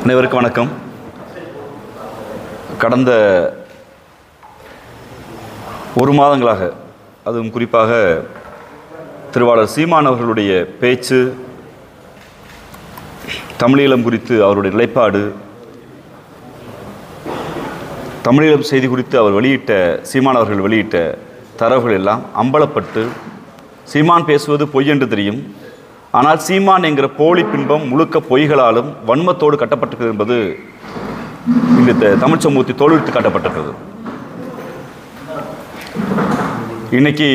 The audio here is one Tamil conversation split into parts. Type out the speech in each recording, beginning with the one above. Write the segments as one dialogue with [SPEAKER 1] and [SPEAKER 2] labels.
[SPEAKER 1] அனைவருக்கும் வணக்கம். கடந்த ஒரு மாதங்களாக, அதுவும் குறிப்பாக திருவாளர் சீமான் அவர்களுடைய பேச்சு, தமிழீழம் குறித்து அவருடைய நிலைப்பாடு, தமிழீழம் செய்தி குறித்து சீமான் அவர்கள் வெளியிட்ட தரவுகள் எல்லாம் அம்பலப்பட்டு, சீமான் பேசுவது பொய் என்று தெரியும், ஆனால் சீமான் என்கிற போலி பின்பம் முழுக்க பொய்களாலும் வன்மத்தோடு கட்டப்பட்டிருக்கிறது என்பது இந்த தமிழ் சமூகத்தில் தோல்வித்து காட்டப்பட்டிருக்கிறது. இன்னைக்கு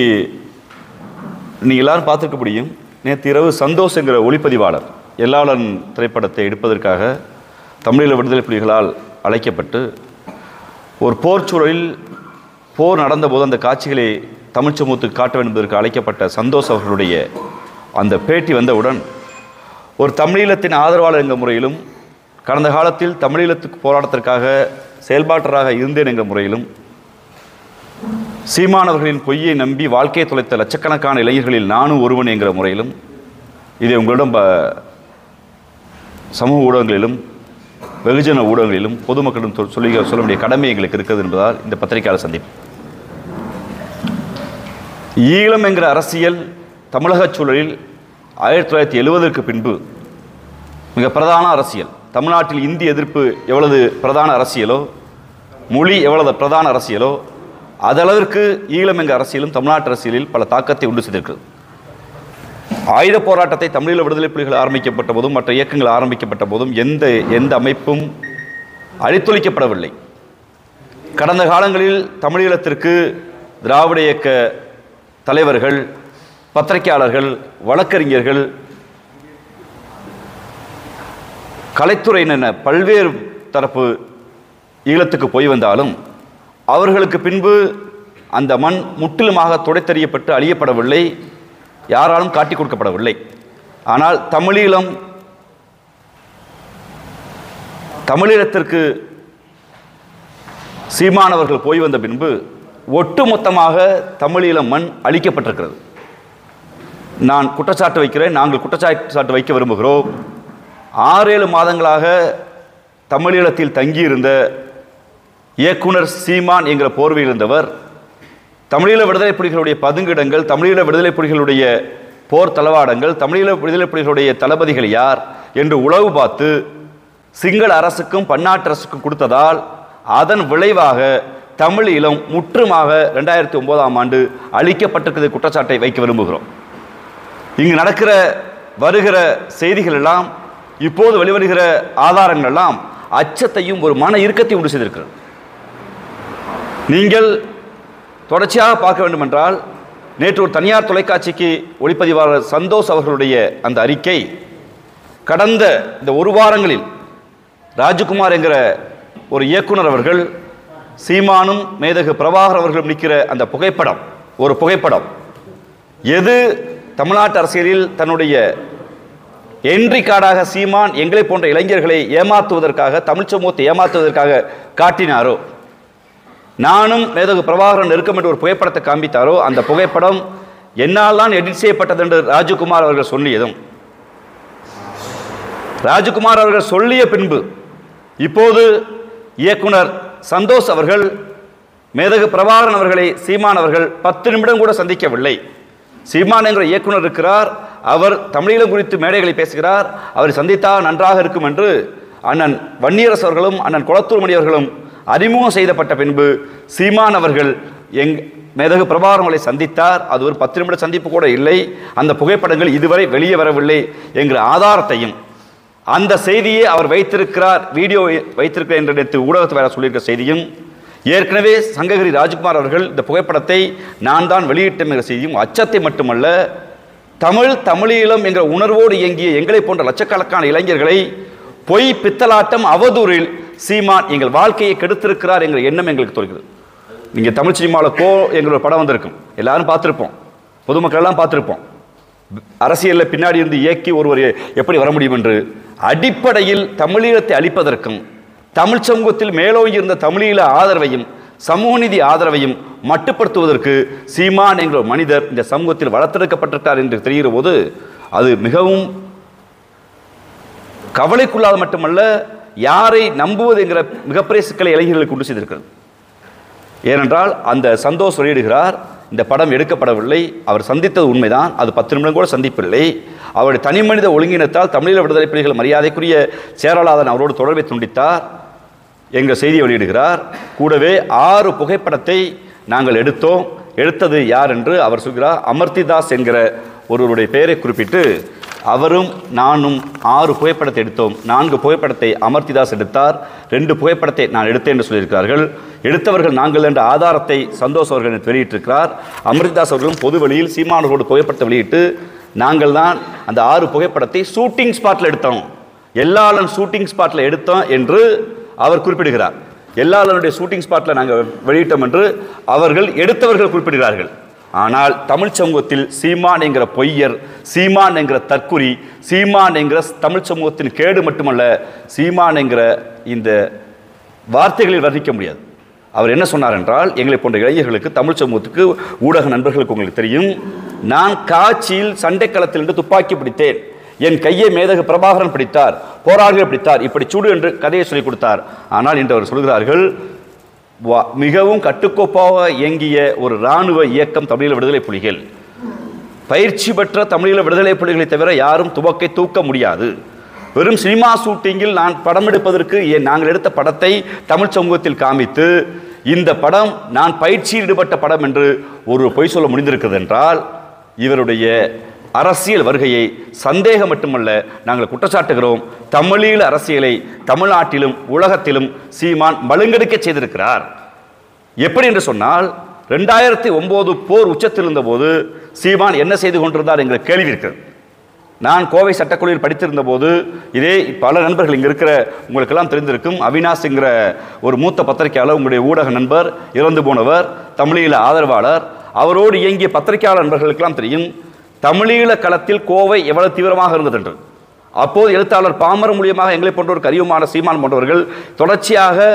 [SPEAKER 1] நீங்கள் எல்லாரும் பார்த்துருக்க முடியும். நேற்று இரவு சந்தோஷ் என்கிற ஒளிப்பதிவாளர் எல்லாளன் திரைப்படத்தை எடுப்பதற்காக தமிழீழ விடுதலை புலிகளால் அழைக்கப்பட்டு ஒரு போர் சூழலில் போர் நடந்தபோது அந்த காட்சிகளை தமிழ் சமூகத்துக்கு காட்ட வேண்டும் என்பதற்கு அழைக்கப்பட்ட சந்தோஷ் அவர்களுடைய அந்த பேட்டி வந்தவுடன், ஒரு தமிழீழத்தின் ஆதரவாளர் என்ற முறையிலும், கடந்த காலத்தில் தமிழீழத்துக்கு போராட்டத்திற்காக செயல்பாட்டராக இருந்தேன் என்ற முறையிலும், சீமானவர்களின் பொய்யை நம்பி வாழ்க்கையை தொலைத்த லட்சக்கணக்கான இளைஞர்களில் நானும் ஒருவன் என்கிற முறையிலும், இதை உங்களிடம் சமூக ஊடகங்களிலும் வெகுஜன ஊடகங்களிலும் பொதுமக்களிடம் சொல்ல வேண்டிய கடமை எங்களுக்கு இருக்கிறது என்பதால் இந்த பத்திரிகையாளர் சந்திப்பு. ஈழம் என்கிற அரசியல் தமிழக சூழலில் 1970ற்கு பின்பு மிக பிரதான அரசியல். தமிழ்நாட்டில் இந்தி எதிர்ப்பு எவ்வளவு பிரதான அரசியலோ, மொழி எவ்வளவு பிரதான அரசியலோ, அதளவிற்கு ஈழம் என்கிற அரசியலும் தமிழ்நாட்டு அரசியலில் பல தாக்கத்தை உண்டு செய்திருக்கிறது. ஆயுத போராட்டத்தை தமிழீழ விடுதலை புலிகள் ஆரம்பிக்கப்பட்ட போதும், மற்ற இயக்கங்கள் ஆரம்பிக்கப்பட்ட போதும் எந்த அமைப்பும் அழித்தொழிக்கப்படவில்லை. கடந்த காலங்களில் தமிழீழத்திற்கு திராவிட இயக்க தலைவர்கள், பத்திரிகையாளர்கள், வழக்கறிஞர்கள், கலைத்துறையினர் என பல்வேறு தரப்பு ஈழத்துக்கு போய் வந்தாலும் அவர்களுக்கு பின்பு அந்த மண் முற்றிலுமாக துடைத்தெறியப்பட்டு அழியப்படவில்லை, யாராலும் காட்டிக் கொடுக்கப்படவில்லை. ஆனால் தமிழீழத்திற்கு சீமானவர்கள் போய் வந்த பின்பு ஒட்டுமொத்தமாக தமிழீழம் மண் அழிக்கப்பட்டிருக்கிறது. நான் குற்றச்சாட்டு வைக்கிறேன், நாங்கள் குற்றச்சாட்டு வைக்க விரும்புகிறோம். 6-7 மாதங்களாக தமிழீழத்தில் தங்கியிருந்த இயக்குனர் சீமான் என்கிற போர்வையில் இருந்தவர், தமிழீழ விடுதலை புலிகளுடைய பதுங்கிடங்கள், தமிழீழ விடுதலை புலிகளுடைய போர் தளவாடங்கள், தமிழீழ விடுதலை புலிகளுடைய தளபதிகள் யார் என்று உளவு பார்த்து சிங்கள அரசுக்கும் பன்னாட்டு அரசுக்கும் கொடுத்ததால் அதன் விளைவாக தமிழீழம் முற்றுமாக 2009ஆம் ஆண்டு அழிக்கப்பட்டிருக்கிற குற்றச்சாட்டை வைக்க விரும்புகிறோம். இங்கு நடக்கிற வருகிற செய்திகள் எல்லாம், இப்போது வெளிவருகிற ஆதாரங்கள் எல்லாம் அச்சத்தையும் ஒரு மன இறுக்கத்தையும் உண்டு செய்திருக்கிறது. நீங்கள் தொடர்ச்சியாக பார்க்க வேண்டும் என்றால், நேற்று ஒரு தனியார் தொலைக்காட்சிக்கு ஒளிப்பதிவாளர் சந்தோஷ் அவர்களுடைய அந்த அறிக்கை, கடந்த இந்த ஒரு வாரங்களில் ராஜகுமார் என்கிற ஒரு இயக்குனர் அவர்கள் சீமானும் மேதகு பிரபாகர் அவர்களும் நிற்கிற அந்த புகைப்படம், ஒரு புகைப்படம் எது தமிழ்நாட்டு அரசியலில் தன்னுடைய என்ட்ரி கார்டாக சீமான் எங்களை போன்ற இளைஞர்களை ஏமாற்றுவதற்காக, தமிழ் சமூகத்தை ஏமாற்றுவதற்காக காட்டினாரோ, நானும் மேதகு பிரபாகரன் நெருக்கம் என்று ஒரு புகைப்படத்தை காண்பித்தாரோ, அந்த புகைப்படம் என்னால் தான் எடிட் செய்யப்பட்டது என்று ராஜகுமார் அவர்கள் சொல்லியதும், ராஜகுமார் அவர்கள் சொல்லிய பின்பு இப்போது இயக்குனர் சந்தோஷ் அவர்கள் மேதகு பிரபாகரன் அவர்களை சீமான் அவர்கள் 10 நிமிடம் கூட சந்திக்கவில்லை. சீமான் என்கிற இயக்குனர் இருக்கிறார், அவர் தமிழீழம் குறித்து மேடைகளை பேசுகிறார், அவரை சந்தித்தால் நன்றாக இருக்கும் என்று அண்ணன் வன்னியரசு அவர்களும் அண்ணன் குளத்தூர்மணி அவர்களும் அறிமுகம் செய்யப்பட்ட பின்பு சீமான் அவர்கள் மேதகு பிரபாகரன் அவர்களை சந்தித்தார். அது ஒரு 10 நிமிட சந்திப்பு கூட இல்லை. அந்த புகைப்படங்கள் இதுவரை வெளியே வரவில்லை என்கிற ஆதாரத்தையும், அந்த செய்தியை அவர் வைத்திருக்கிறார், வீடியோ வைத்திருக்கிறார் என்று நேற்று ஊடகத்தை வேற சொல்லியிருக்கிற செய்தியும், ஏற்கனவே சங்ககிரி ராஜ்குமார் அவர்கள் இந்த புகைப்படத்தை நான் தான் வெளியிட்டேன் என்ற செய்தியும் அச்சத்தை மட்டுமல்ல, தமிழீழம் என்ற உணர்வோடு இயங்கிய எங்களை போன்ற லட்சக்கணக்கான இளைஞர்களை பொய் பித்தலாட்டம் அவதூறில் சீமான் எங்கள் வாழ்க்கையை கெடுத்திருக்கிறார் என்கிற எண்ணம் எங்களுக்கு தோல்கிறது. நீங்கள் தமிழ் சினிமாவில் எங்களோட படம் வந்திருக்கும், எல்லாரும் பார்த்துருப்போம், பொதுமக்கள் எல்லாம் பார்த்துருப்போம். அரசியலில் பின்னாடி இருந்து இயக்கி ஒருவர் எப்படி வர முடியும் என்று அடிப்படையில் தமிழீழத்தை அழிப்பதற்கும், தமிழ் சமூகத்தில் மேலோங்கி இருந்த தமிழீழ ஆதரவையும் சமூக நீதி ஆதரவையும் மட்டுப்படுத்துவதற்கு சீமான் என்கிற மனிதர் இந்த சமூகத்தில் வளர்த்தெடுக்கப்பட்டிருக்கார் என்று தெரிகிற போது அது மிகவும் கவலைக்குள்ளாத மட்டுமல்ல, யாரை நம்புவது என்கிற மிகப்பெரிய சிக்கலை இளைஞர்களுக்கு கொண்டு செய்திருக்கிறது. ஏனென்றால் அந்த சந்தோஷ் வெளியிடுகிறார், இந்த படம் எடுக்கப்படவில்லை, அவர் சந்தித்தது உண்மைதான், அது 10 நிமிடம் கூட சந்திப்பில்லை. அவருடைய தனி மனித ஒழுங்கினத்தால் தமிழீழ விடுதலை புலிகள் மரியாதைக்குரிய சேரலாதன் அவரோடு தொடர்பை துண்டித்தார் எங்கள் செய்தியை வெளியிடுகிறார். கூடவே 6 புகைப்படத்தை நாங்கள் எடுத்தோம். எடுத்தது யார் என்று அவர் சொல்கிறார். அமர்த்திதாஸ் என்கிற ஒருவருடைய பெயரை குறிப்பிட்டு அவரும் நானும் 6 புகைப்படத்தை எடுத்தோம். 4 புகைப்படத்தை அமர்த்திதாஸ் எடுத்தார், 2 புகைப்படத்தை நான் எடுத்தேன் என்று சொல்லியிருக்கிறார்கள். எடுத்தவர்கள் நாங்கள் என்ற ஆதாரத்தை சந்தோஷ் அவர்கள் வெளியிட்டிருக்கிறார். அமர்த்திதாஸ் அவர்களும் பொது வெளியில் சீமானோடு புகைப்படத்தை வெளியிட்டு நாங்கள் தான் அந்த 6 புகைப்படத்தை ஷூட்டிங் ஸ்பாட்டில் எடுத்தோம், எல்லாளன் ஷூட்டிங் ஸ்பாட்டில் எடுத்தோம் என்று அவர் குறிப்பிடுகிறார். எல்லாளனுடைய ஷூட்டிங் ஸ்பாட்டில் நாங்கள் வெளியிட்டோம் என்று அவர்கள் எடுத்தவர்கள் குறிப்பிடுகிறார்கள். ஆனால் தமிழ் சமூகத்தில் சீமான் என்கிற பொய்யர், சீமான் என்கிற தற்குறி, சீமான் என்கிற தமிழ் சமூகத்தின் கேடு மட்டுமல்ல, சீமான் என்கிற இந்த வார்த்தைகளில் வர்ணிக்க முடியாது. அவர் என்ன சொன்னார் என்றால், எங்களை போன்ற இளைஞர்களுக்கு, தமிழ் சமூகத்துக்கு, ஊடக நண்பர்களுக்கு உங்களுக்கு தெரியும், நான் காட்சியில் சண்டைக்களத்தில் இருந்து துப்பாக்கி பிடித்தேன், என் கையை மேதகு பிரபாகரன் பிடித்தார், போராளிகள் பிடித்தார், இப்படி சுடு என்று கதையை சொல்லிக் கொடுத்தார். ஆனால் இன்று அவர் சொல்கிறார்கள், மிகவும் கட்டுக்கோப்பாக இயங்கிய ஒரு இராணுவ இயக்கம் தமிழீழ விடுதலை புலிகள், பயிற்சி பெற்ற தமிழீழ விடுதலை புலிகளை தவிர யாரும் துவக்கை தூக்க முடியாது. வெறும் சினிமா ஷூட்டிங்கில் நான் படம் எடுப்பதற்கு நாங்கள் எடுத்த படத்தை தமிழ் சமூகத்தில் காமித்து இந்த படம் நான் பயிற்சியில் ஈடுபட்ட படம் என்று ஒரு பொய் சொல்ல முடிந்திருக்கிறது என்றால், இவருடைய அரசியல் வருகையை சந்தேகம் மட்டுமல்ல நாங்கள் குற்றச்சாட்டுகிறோம். தமிழீழ அரசியலை தமிழ்நாட்டிலும் உலகத்திலும் சீமான் மழுங்கெடுக்க செய்திருக்கிறார். எப்படி என்று சொன்னால், 2009 போர் உச்சத்தில் இருந்தபோது சீமான் என்ன செய்து கொண்டிருந்தார் என்கிற கேள்வி இருக்கிறது. நான் கோவை சட்டக்குழுவில் படித்திருந்த போது இதே பல நண்பர்கள் இங்கே இருக்கிற உங்களுக்கெல்லாம் தெரிந்திருக்கும். அவினாஷ் என்கிற ஒரு மூத்த பத்திரிகையாளர், உங்களுடைய ஊடக நண்பர், இறந்து போனவர், தமிழீழ ஆதரவாளர், அவரோடு இயங்கிய பத்திரிகையாளர் நண்பர்களுக்கெல்லாம் தெரியும் தமிழீழ களத்தில் கோவை எவ்வளவு தீவிரமாக இருந்தது என்று. அப்போது எழுத்தாளர் பாமர் மூலியமாக எங்களை போன்றவருக்கு அறிவுமான சீமான் போன்றவர்கள் தொடர்ச்சியாக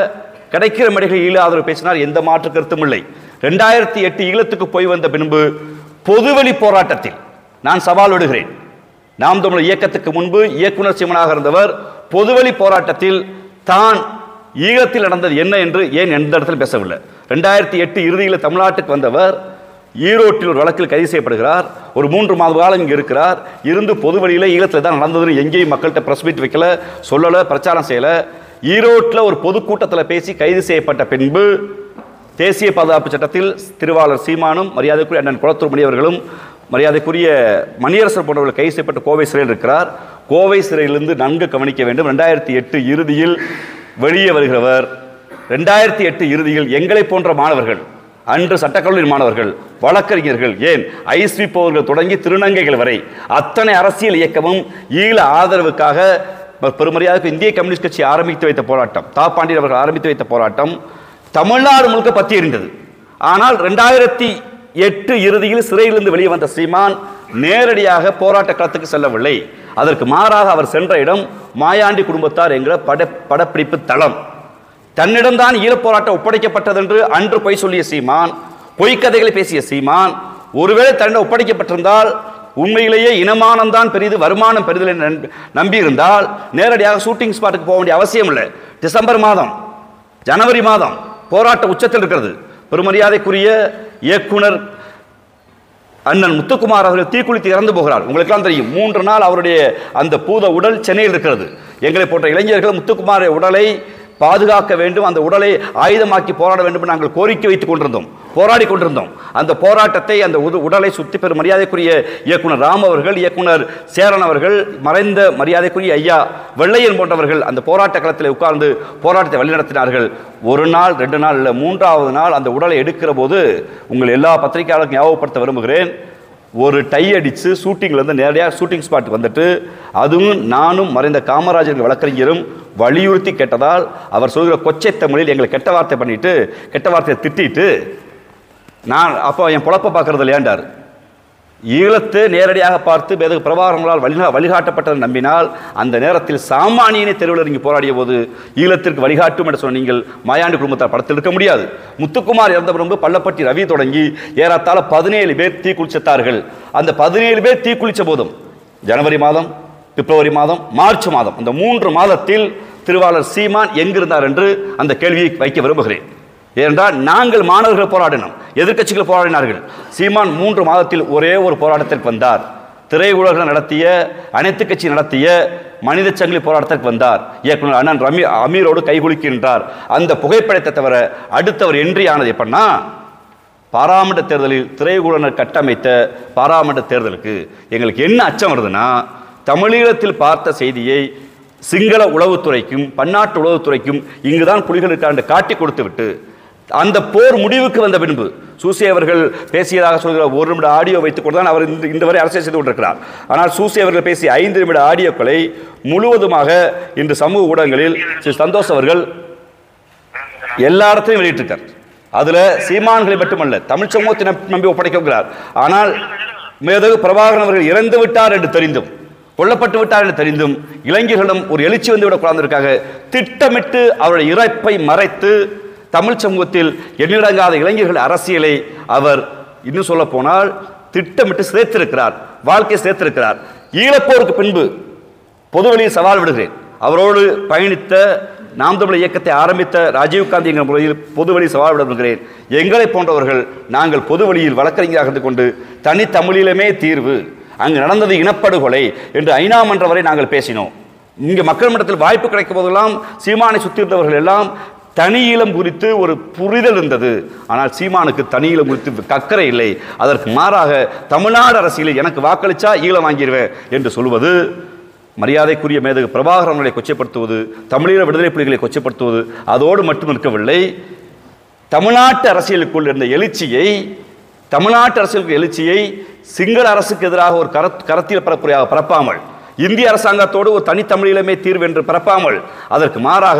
[SPEAKER 1] கிடைக்கிற மேடைகளில் ஈழ ஆதரவு பேசினார். எந்த மாற்று கருத்தும் இல்லை. 2008 ஈழத்துக்கு போய் வந்த பின்பு பொதுவெளி போராட்டத்தில் நான் சவால் விடுகிறேன். நாம் தமிழர் இயக்கத்துக்கு முன்பு இயக்குனர் சீமானாக இருந்தவர் பொதுவெளி போராட்டத்தில் தான் ஈழத்தில் நடந்தது என்ன என்று ஏன் எந்த இடத்துல பேசவில்லை. 2008 இறுதியில் தமிழ்நாட்டுக்கு வந்தவர் ஈரோட்டில் ஒரு வழக்கில் கைது செய்யப்படுகிறார். ஒரு 3 மாத காலம் இங்கே இருக்கிறார். இருந்து பொது வழியில் ஈழத்தில் தான் நடந்ததுன்னு எங்கேயும் மக்கள்கிட்ட பிரஸ் மீட் வைக்கல, சொல்லலை, பிரச்சாரம் செய்யலை. ஈரோட்டில் ஒரு பொதுக்கூட்டத்தில் பேசி கைது செய்யப்பட்ட பின்பு தேசிய பாதுகாப்பு சட்டத்தில் திருவாளர் சீமானும் மரியாதைக்குரிய அண்ணன் குளத்தூர் மணி அவர்களும் மரியாதைக்குரிய மணியரசர் போன்றவர்கள் கைது செய்யப்பட்ட கோவை சிறையில் இருக்கிறார். கோவை சிறையிலிருந்து நன்கு கவனிக்க வேண்டும். 2008 இறுதியில் வெளியே வருகிறவர். 2008 இறுதியில் எங்களை போன்ற மாணவர்கள், அன்று சட்டக்கல்லூரி மாணவர்கள், வழக்கறிஞர்கள், ஏன் ஐஸ்விப்பவர்கள் தொடங்கி திருநங்கைகள் வரை அத்தனை அரசியல் இயக்கமும் ஈழ ஆதரவுக்காக பெருமரியாதைக்கு இந்திய கம்யூனிஸ்ட் கட்சி ஆரம்பித்து வைத்த போராட்டம், தாப்பாண்டியன் அவர்கள் ஆரம்பித்து வைத்த போராட்டம் தமிழ்நாடு முழுக்க பற்றி எறிந்தது. ஆனால் 2008 இறுதியில் சிறையிலிருந்து வெளியே வந்த சீமான் நேரடியாக போராட்ட களத்துக்கு செல்லவில்லை. அதற்கு மாறாக அவர் சென்ற இடம் மாயாண்டி குடும்பத்தார் என்கிற படப்பிடிப்பு தளம். தன்னிடம்தான் ஈழப்போராட்டம் ஒப்படைக்கப்பட்டது என்று அன்று பொய் சொல்லிய சீமான், பொய்க்கதைகளை பேசிய சீமான், ஒருவேளை தன்னிடம் ஒப்படைக்கப்பட்டிருந்தால் உண்மையிலேயே இனமானம்தான் பெரிது, வருமானம் பெரிதில் நம்பியிருந்தால் நேரடியாக ஷூட்டிங் ஸ்பாட்டுக்கு போக வேண்டிய அவசியம் இல்லை. டிசம்பர் மாதம், ஜனவரி மாதம் போராட்ட உச்சத்தில் இருக்கிறது. பெருமரியாதைக்குரிய இயக்குனர் அண்ணன் முத்துக்குமார் அவர்கள் தீக்குளித்து இறந்து போகிறார். உங்களுக்கெல்லாம் தெரியும். 3 நாள் அவருடைய அந்த பூத உடல் சென்னையில் இருக்கிறது. எங்களை போன்ற இளைஞர்கள் முத்துக்குமார் உடலை பாதுகாக்க வேண்டும், அந்த உடலை ஆயுதமாக்கி போராட வேண்டும் என்று நாங்கள் கோரிக்கை வைத்துக் கொண்டிருந்தோம், போராடி கொண்டிருந்தோம். அந்த போராட்டத்தை, அந்த உடலை சுற்றி பெறும் மரியாதைக்குரிய இயக்குனர் ராம் அவர்கள், இயக்குனர் சேரன் அவர்கள், மறைந்த மரியாதைக்குரிய ஐயா வெள்ளையன் போன்றவர்கள் அந்த போராட்ட களத்தில் உட்கார்ந்து போராட்டத்தை வழிநடத்தினார்கள். 1 நாள் 2 நாள் இல்லை, 3ஆவது நாள் அந்த உடலை எடுக்கிற போது உங்கள் எல்லா பத்திரிகையாளருக்கும் ஞாபகப்படுத்த விரும்புகிறேன். ஒரு டை அடித்து ஷூட்டிங்லேருந்து நேரடியாக ஷூட்டிங் ஸ்பாட்டுக்கு வந்துட்டு, அதுவும் நானும் மறைந்த காமராஜர் வழக்கறிஞரும் வலியுறுத்தி கேட்டதால் அவர் சொல்கிற கொச்சை தமிழில் எங்களை கெட்ட வார்த்தை பண்ணிட்டு, கெட்ட வார்த்தையை திட்டிட்டு, நான் அப்போ என் பொழப்பை பார்க்கறது இல்லையாண்டார். ஈழத்தை நேரடியாக பார்த்து வேத பிரபாகரங்களால் வழிகாட்டப்பட்டதை நம்பினால் அந்த நேரத்தில் சாமானியனை தெருவில் இறங்கி போராடிய போது ஈழத்திற்கு வழிகாட்டும் என்று சொன்ன நீங்கள் மாயாண்டி குடும்பத்தார் படத்தில் இருக்க முடியாது. முத்துக்குமார் இறந்த பிறகு பள்ளப்பட்டி ரவி தொடங்கி ஏறத்தாழ 17 பேர் தீக்குளித்தார்கள். அந்த 17 பேர் தீக்குளித்த போதும் ஜனவரி மாதம், பிப்ரவரி மாதம், மார்ச் மாதம், அந்த 3 மாதத்தில் திருவாளர் சீமான் எங்கிருந்தார் என்று அந்த கேள்வியை வைக்க விரும்புகிறேன். ஏனென்றால் நாங்கள் மாணவர்கள் போராடினோம், எதிர்க்கட்சிகள் போராடினார்கள். சீமான் 3 மாதத்தில் ஒரே ஒரு போராட்டத்திற்கு வந்தார். திரையுலகம் நடத்திய, அனைத்து கட்சி நடத்திய மனித சங்கிலி போராட்டத்திற்கு வந்தார். இயக்குனர் அண்ணன் அமீரோடு கைகுலுக்கின்றார். அந்த புகைப்படத்தை தவிர அடுத்தவர் என்ட்ரி ஆனது எப்படின்னா, பாராளுமன்ற தேர்தலில் திரையுலகினர் கட்டமைத்த பாராளுமன்ற தேர்தலுக்கு எங்களுக்கு என்ன அச்சம் வருதுன்னா, தமிழீழத்தில் பார்த்த செய்தியை சிங்கள உளவுத்துறைக்கும் பன்னாட்டு உளவுத்துறைக்கும் இங்குதான் புலிகள் இருக்காண்டு காட்டி கொடுத்து விட்டு அந்த போர் முடிவுக்கு வந்த பின்பு சூசி அவர்கள் பேசியதாக சொல்கிற 1 நிமிட ஆடியோ வைத்துக் கொண்டு தான் அவர் இந்த வரை அரசியல் செய்து கொண்டிருக்கிறார். ஆனால் சூசி அவர்கள் பேசிய 5 நிமிட ஆடியோக்களை முழுவதுமாக இன்று சமூக ஊடகங்களில் ஸ்ரீ சந்தோஷ் அவர்கள் எல்லா இடத்தையும் வெளியிட்டிருக்கார். அதுல சீமான்களை மட்டுமல்ல, தமிழ் சமூகத்தை நம்பி ஒப்படைக்கிறார். ஆனால் மேதகு பிரபாகரன் அவர்கள் இறந்து விட்டார் என்று தெரிந்தும், கொல்லப்பட்டு விட்டார் என்று தெரிந்தும் இளைஞர்களிடம் ஒரு எழுச்சி வந்து விடக்கூடாதற்காக திட்டமிட்டு அவருடைய இறப்பை மறைத்து தமிழ் சமூகத்தில் எண்ணிலடங்காத இளைஞர்கள் அரசியலை அவர் இன்னும் சொல்ல போனால் திட்டமிட்டு சேர்த்திருக்கிறார், வாழ்க்கையை சேர்த்திருக்கிறார். ஈழப்போருக்கு பின்பு பொதுவெளியில் சவால் விடுகிறேன். அவரோடு பயணித்த நாம் தமிழர் இயக்கத்தை ஆரம்பித்த ராஜீவ்காந்தி என்கிற முறையில் பொதுவெளியில் சவால் விடுகிறேன். எங்களை போன்றவர்கள் நாங்கள் பொதுவெளியில் வழக்கறிஞராக இருந்து கொண்டு தனித்தமிழிலுமே தீர்வு, அங்கு நடந்தது இனப்படுகொலை என்று ஐநா மன்றம் வரை நாங்கள் பேசினோம். இங்கே மக்கள் மன்றத்தில் வாய்ப்பு கிடைக்கும் போதெல்லாம் சீமானை சுற்றியிருந்தவர்கள் எல்லாம் தனியீழம் குறித்து ஒரு புரிதல் இருந்தது. ஆனால் சீமானுக்கு தனியீழம் குறித்து அக்கறை இல்லை. அதற்கு மாறாக தமிழ்நாடு அரசியலில் எனக்கு வாக்களிச்சா ஈழம் வாங்கிடுவேன் என்று சொல்வது மரியாதைக்குரிய மேதகு பிரபாகரனை கொச்சைப்படுத்துவது, தமிழீழ விடுதலை புலிகளை கொச்சைப்படுத்துவது. அதோடு மட்டும் இருக்கவில்லை, தமிழ்நாட்டு அரசியலுக்குள் இருந்த எழுச்சியை, தமிழ்நாட்டு அரசியலுக்கு எழுச்சியை சிங்கள அரசுக்கு எதிராக ஒரு கரத்தியல் பரப்புரையாக பரப்பாமல், இந்திய அரசாங்கத்தோடு ஒரு தனித்தமிழீழமே தீர்வு என்று பரப்பாமல், அதற்கு மாறாக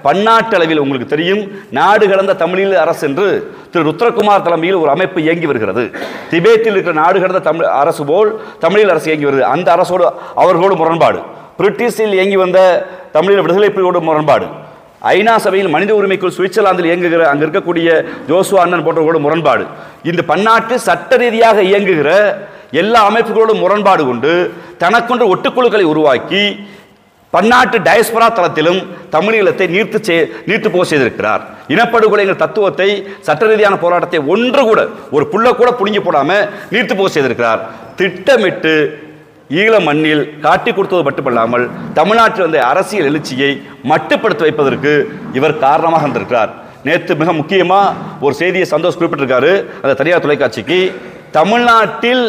[SPEAKER 1] பன்னாட்டு அளவில் உங்களுக்கு தெரியும், நாடு கடந்த தமிழீழ அரசு என்று திரு ருத்ரகுமார் தலைமையில் ஒரு அமைப்பு இயங்கி வருகிறது. திபேத்தில் இருக்கிற நாடு கடந்த தமிழ் அரசு போல் தமிழீழ அரசு இயங்கி வருகிறது. அந்த அரசோடு அவர்களோடு முரண்பாடு, பிரிட்டிஷில் இயங்கி வந்த தமிழீழ விடுதலை புலிகளோடு முரண்பாடு, ஐநா சபையில் மனித உரிமைக்குள் சுவிட்சர்லாந்தில் இயங்குகிற அங்கு இருக்கக்கூடிய ஜோசுவா அண்ணன் போன்றவர்களோடு முரண்பாடு, இந்த பன்னாட்டு சட்ட ரீதியாக இயங்குகிற எல்லா அமைப்புகளோடும் முரண்பாடு கொண்டு தனக்கொண்டு ஒட்டுக்குழுக்களை உருவாக்கி பன்னாட்டு டயஸ்பரா தளத்திலும் தமிழீழத்தை நீர்த்து போக செய்திருக்கிறார். இனப்படுகொலைங்கிற தத்துவத்தை, சட்ட ரீதியான போராட்டத்தை ஒன்று கூட ஒரு புள்ள கூட புடுங்கி போடாம நீர்த்து போக செய்திருக்கிறார். திட்டமிட்டு ஈழ மண்ணில் காட்டி கொடுத்தது மட்டுமல்லாமல் தமிழ்நாட்டில் வந்த அரசியல் எழுச்சியை மட்டுப்படுத்தி வைப்பதற்கு இவர் காரணமாக இருந்திருக்கிறார். நேற்று மிக முக்கியமாக ஒரு செய்தியை சந்தோஷ் குறிப்பிட்டிருக்காரு, அந்த தனியார் தொலைக்காட்சிக்கு. தமிழ்நாட்டில்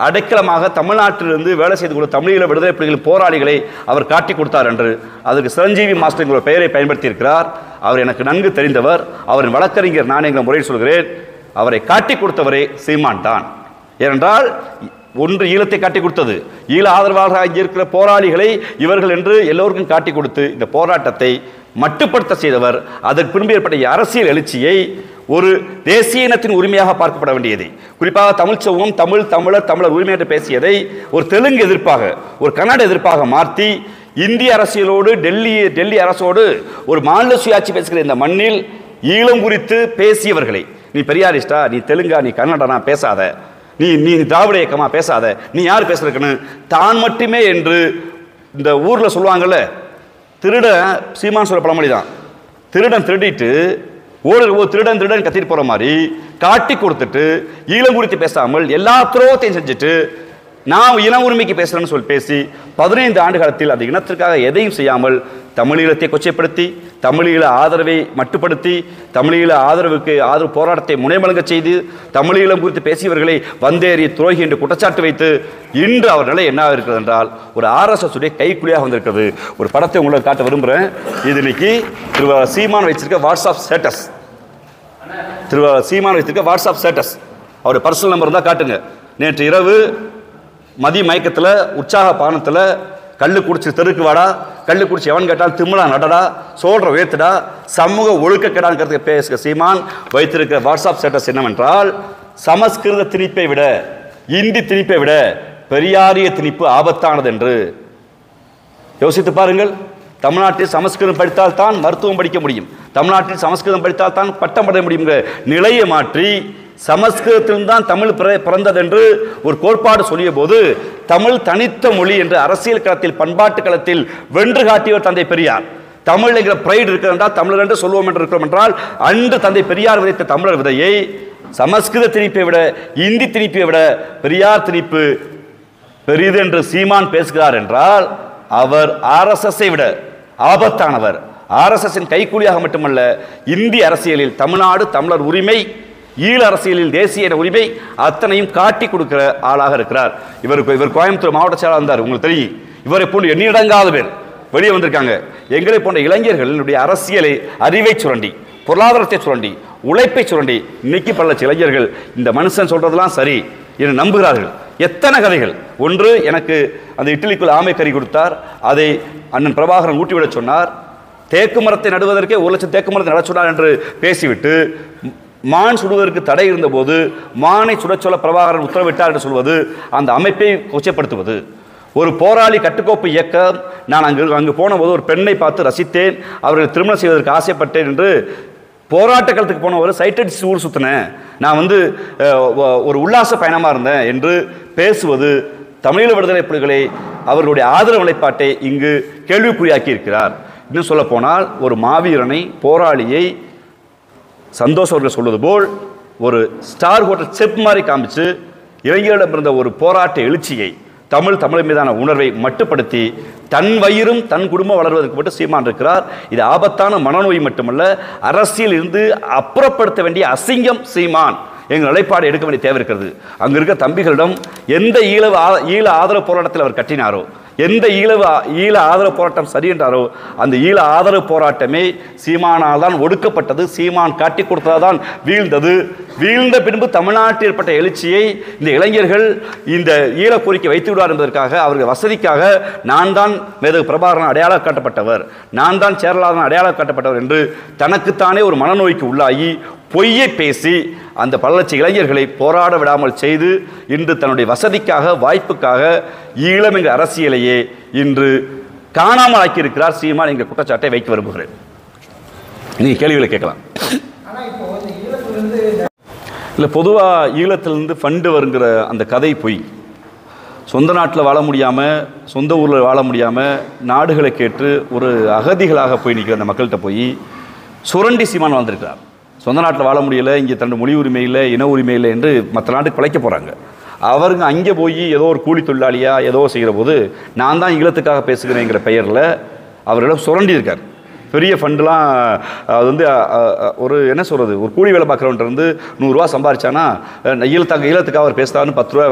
[SPEAKER 1] அடைக்கலமாக தமிழ்நாட்டிலிருந்து வேலை செய்து கொண்ட தமிழீழ விடுதலை புலிகள் போராளிகளை அவர் காட்டி கொடுத்தார் என்று அதற்கு சிரஞ்சீவி மாஸ்டர் என்கிற பெயரை பயன்படுத்தி இருக்கிறார். அவர் எனக்கு நன்கு தெரிந்தவர், அவரின் வழக்கறிஞர் நான் என்கிற முறையில் சொல்கிறேன். அவரை காட்டி கொடுத்தவரே சீமான் தான். ஏனென்றால் ஒன்று ஈழத்தை காட்டி கொடுத்தது, ஈழ ஆதரவாளராக இங்கே இருக்கிற போராளிகளை இவர்கள் என்று எல்லோருக்கும் காட்டி கொடுத்து இந்த போராட்டத்தை மட்டுப்படுத்த செய்தவர். அதற்கு பின்பு ஏற்பட்ட அரசியல் எழுச்சியை ஒரு தேசிய இனத்தின் உரிமையாக பார்க்கப்பட வேண்டியதை, குறிப்பாக தமிழ் சமூகம் தமிழர் உரிமை என்று பேசியதை ஒரு தெலுங்கு எதிர்ப்பாக, ஒரு கன்னட எதிர்ப்பாக மாற்றி இந்திய அரசியலோடு டெல்லி அரசோடு ஒரு மாநில சுயாட்சி பேசுகிற இந்த மண்ணில் ஈழம் குறித்து பேசியவர்களை, நீ பெரியாரிஸ்டா, நீ தெலுங்கா, நீ கன்னடனா பேசாத, நீ திராவிட இயக்கமா பேசாத, நீ யார் பேசுறதுக்குன்னு தான் மட்டுமே என்று இந்த ஊர்ல சொல்லுவாங்கல்ல, திருடன் சீமான் சொல்ல பழமொழி தான், திருடன் திருடிட்டு திருடன் கத்திட்டு போற மாதிரி காட்டி கொடுத்துட்டு ஈழம் குறித்து பேசாமல் எல்லா துரோகத்தையும் செஞ்சுட்டு நான் இன உரிமைக்கு பேசுறேன்னு சொல்லி பேசி 15 ஆண்டு காலத்தில் அந்த இனத்திற்காக எதையும் செய்யாமல் தமிழீழத்தை கொச்சைப்படுத்தி, தமிழீழ ஆதரவை மட்டுப்படுத்தி, தமிழீழ ஆதரவு போராட்டத்தை முனைமலங்க செய்து, தமிழீழம் குறித்து பேசியவர்களை வந்தேறி துரோகி என்று குற்றச்சாட்டு வைத்து இன்று அவர் நிலை என்ன இருக்கிறது என்றால் ஒரு RSS உடைய கைக்குலியாக வந்திருக்கிறது. ஒரு படத்தை உங்களுக்கு காட்ட விரும்புகிறேன். இது இன்னைக்கு திருவாளர் சீமான் வச்சிருக்க வாட்ஸ்அப் ஸ்டேட்டஸ். திருவாளர் சீமான் வச்சிருக்க வாட்ஸ்அப் ஸ்டேட்டஸ். அவருடைய பர்சனல் நம்பர் தான் காட்டுங்க. நேற்று இரவு மதிய மயக்கத்தில் உற்சாக பானத்தில் கள்ளு குடிச்சு தெருக்கு வாடா, கள்ளு குடிச்சு எவன் கேட்டால் திமுலா நடடா, சோழ வேத்துடா, சமூக ஒழுக்கக்கேடான்னு பேசுகிற சீமான் வைத்திருக்கிற வாட்ஸ்அப் ஸ்டேட்டஸ் என்னவென்றால், சமஸ்கிருத திணிப்பை விட இந்தி திணிப்பை விட பெரியாரிய திணிப்பு ஆபத்தானது என்று யோசித்து பாருங்கள். தமிழ்நாட்டில் சமஸ்கிருதம் படித்தால் தான் மருத்துவம் படிக்க முடியும், தமிழ்நாட்டில் சமஸ்கிருதம் படித்தால் தான் பட்டம் பெற முடியுங்கிற நிலையை மாற்றி சமஸ்கிருதத்தில்தான் தமிழ் பிறந்தது என்று ஒரு கோட்பாடு சொல்லிய போது தமிழ் தனித்த மொழி என்று அரசியல் களத்தில் பண்பாட்டு களத்தில் வென்று காட்டியவர் தந்தை பெரியார். தமிழ் என்கிற பிரைடு இருக்கிறது என்றால் தமிழர் என்று சொல்லுவோம் என்று இருக்கிறோம் என்றால் அன்று தந்தை பெரியார் விதைத்த தமிழர் விதையை சமஸ்கிருத திணிப்பை விட, இந்தி திணிப்பை விட பெரியார் திணிப்பு பெரிது என்று சீமான் பேசுகிறார் என்றால் அவர் ஆர்எஸ்எஸ்ஐ விட ஆபத்தானவர். ஆர்எஸ்எஸ்ஸின் கைக்கூலியாக மட்டுமல்ல, இந்திய அரசியலில் தமிழ்நாடு தமிழர் உரிமை, ஈழ அரசியலில் தேசிய உரிமை அத்தனையும் காட்டி கொடுக்கிற ஆளாக இருக்கிறார். இவர் கோயம்புத்தூர் மாவட்ட செயலாளர் இருந்தார், உங்களுக்கு தெரியும். இவரை போன்று எண்ணிடங்காத பேர் வெளியே வந்திருக்காங்க. எங்களை போன்ற இளைஞர்களுடைய அரசியலை, அறிவை சுரண்டி, பொருளாதாரத்தை சுரண்டி, உழைப்பை சுரண்டி இன்னைக்கு பல இளைஞர்கள் இந்த மனுஷன் சொல்றதெல்லாம் சரி என்று நம்புகிறார்கள். எத்தனை கதைகள். ஒன்று, எனக்கு அந்த இட்லிக்குள் ஆமை கறி கொடுத்தார், அதை அண்ணன் பிரபாகரன் ஊட்டிவிட சொன்னார். தேக்கு மரத்தை நடுவதற்கே 1 லட்சம் தேக்கு மரத்தை நட சொன்னார் என்று பேசிவிட்டு மான் சுடுவதற்கு தடை இருந்தபோது மானை சுடச் சொல்ல பிரபாகரன் உத்தரவிட்டார் என்று சொல்வது அந்த அமைப்பை கொச்சைப்படுத்துவது. ஒரு போராளி கட்டுக்கோப்பு இயக்கம், நான் அங்கு போன போது ஒரு பெண்ணை பார்த்து ரசித்தேன், அவர்கள் திருமணம் செய்வதற்கு ஆசைப்பட்டேன் என்று போராட்ட களத்துக்கு போன ஒரு சைட்டடிச்சு ஊர் சுத்தினேன், நான் ஒரு உல்லாச பயணமாக இருந்தேன் என்று பேசுவது தமிழீழ விடுதலை புலிகளை, அவர்களுடைய ஆதரவு நிலைப்பாட்டை இங்கு கேள்விக்குறியாக்கி இருக்கிறார். இன்னும் சொல்ல போனால், ஒரு மாவீரனை, போராளியை சந்தோஷ் அவர்கள் சொல்வது போல் ஒரு ஸ்டார் ஹோட்டல் செப் மாதிரி காமிச்சு இளைஞர்களிடம் இருந்த ஒரு போராட்ட எழுச்சியை, தமிழ் மீதான உணர்வை மட்டுப்படுத்தி தன் வயிறும் தன் குடும்பம் வளர்வதற்கு மட்டும் சீமான் இருக்கிறார். இது ஆபத்தான மனநோய் மட்டுமல்ல, அரசியல் இருந்து அப்புறப்படுத்த வேண்டிய அசிங்கம் சீமான். எங்கள் நிலைப்பாடு எடுக்க வேண்டிய தேவை இருக்கிறது. அங்கு இருக்க தம்பிகளிடம் எந்த ஈழ ஆதரவு போராட்டத்தில் அவர் கட்டினாரோ, எந்த ஈழ ஆதரவு போராட்டம் சரி என்றாரோ அந்த ஈழ ஆதரவு போராட்டமே சீமானால் தான் ஒடுக்கப்பட்டது, சீமான் காட்டி கொடுத்ததான் வீழ்ந்தது. வீழ்ந்த பின்பு தமிழ்நாட்டில் ஏற்பட்ட எழுச்சியை இந்த இளைஞர்கள் இந்த ஈழ கோரிக்கை வைத்து விடுவார் என்பதற்காக, அவர்கள் வசதிக்காக நான் தான் மேதகு பிரபாகரன் அடையாளம் காட்டப்பட்டவர், நான் தான் சேரலாதன் அடையாளம் காட்டப்பட்டவர் என்று தனக்குத்தானே ஒரு மனநோய்க்கு உள்ளாகி பொய்யை பேசி அந்த பல லட்சம் இளைஞர்களை போராட விடாமல் செய்து இன்று தன்னுடைய வசதிக்காக, வாய்ப்புக்காக ஈழம் என்கிற அரசியலையே இன்று காணாமல் ஆக்கியிருக்கிறார் சீமான் என்கிற குற்றச்சாட்டை வைக்க விரும்புகிறேன். நீங்க கேள்விகளை கேட்கலாம். இல்லை, பொதுவாக ஈழத்திலிருந்து ஃபண்டு வருங்கிற அந்த கதை பொய். சொந்த நாட்டில் வாழ முடியாமல், சொந்த ஊரில் வாழ முடியாமல் நாடுகளை கேட்டு ஒரு அகதிகளாக போய் நிற்கிற அந்த மக்கள்கிட்ட போய் சுரண்டி சீமான் வாழ்ந்திருக்கிறார். சொந்த நாட்டில் வாழ முடியலை, இங்கே தன்னுடைய மொழி உரிமை இல்லை, இன உரிமை இல்லை என்று மற்ற நாட்டுக்கு பிழைக்க போகிறாங்க. அவருங்க அங்கே போய் ஏதோ ஒரு கூலி தொழிலாளியாக ஏதோ செய்கிற போது நான் தான் ஈழத்துக்காக பேசுகிறேங்கிற பெயரில் அவர்களிடம் சுரண்டி இருக்கார். பெரிய ஃபண்டுலாம் அது ஒரு என்ன சொல்கிறது, ஒரு கூலி வேலை பார்க்குறவன்ட்டு 100 ரூபா சம்பாதிச்சானா ஈழத்துக்காக அவர் பேசுகிறாருன்னு 10 ரூபா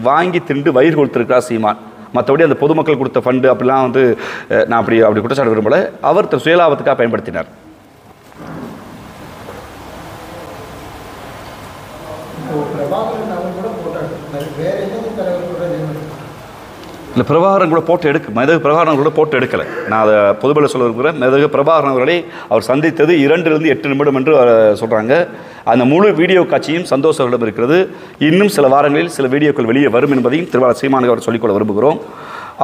[SPEAKER 1] வாங்கி திண்டு வயிறு கொடுத்துருக்கிறார் சீமான். மற்றபடி அந்த பொதுமக்கள் கொடுத்த ஃபண்டு அப்படிலாம் நான் அப்படி குற்றச்சாட்டு விரும்பல. அவர் சுயலாபத்துக்காக பயன்படுத்தினார். இல்லை, பிரபாகரன் கூட போட்டு மேதகு பிரபாகரன் கூட போட்டு எடுக்கலை. நான் அதை பொதுபல சொல்ல விரும்புகிறேன். மேதகு பிரபாகரன் அவர்களை அவர் சந்தித்தது 2 to 8 நிமிடம் என்று சொல்கிறாங்க. அந்த முழு வீடியோ காட்சியும் சந்தோஷங்களிடம் இருக்கிறது. இன்னும் சில வாரங்களில் சில வீடியோக்கள் வெளியே வரும் என்பதையும் திருவாளர் சீமான் அவர் சொல்லிக்கொள்ள விரும்புகிறோம்.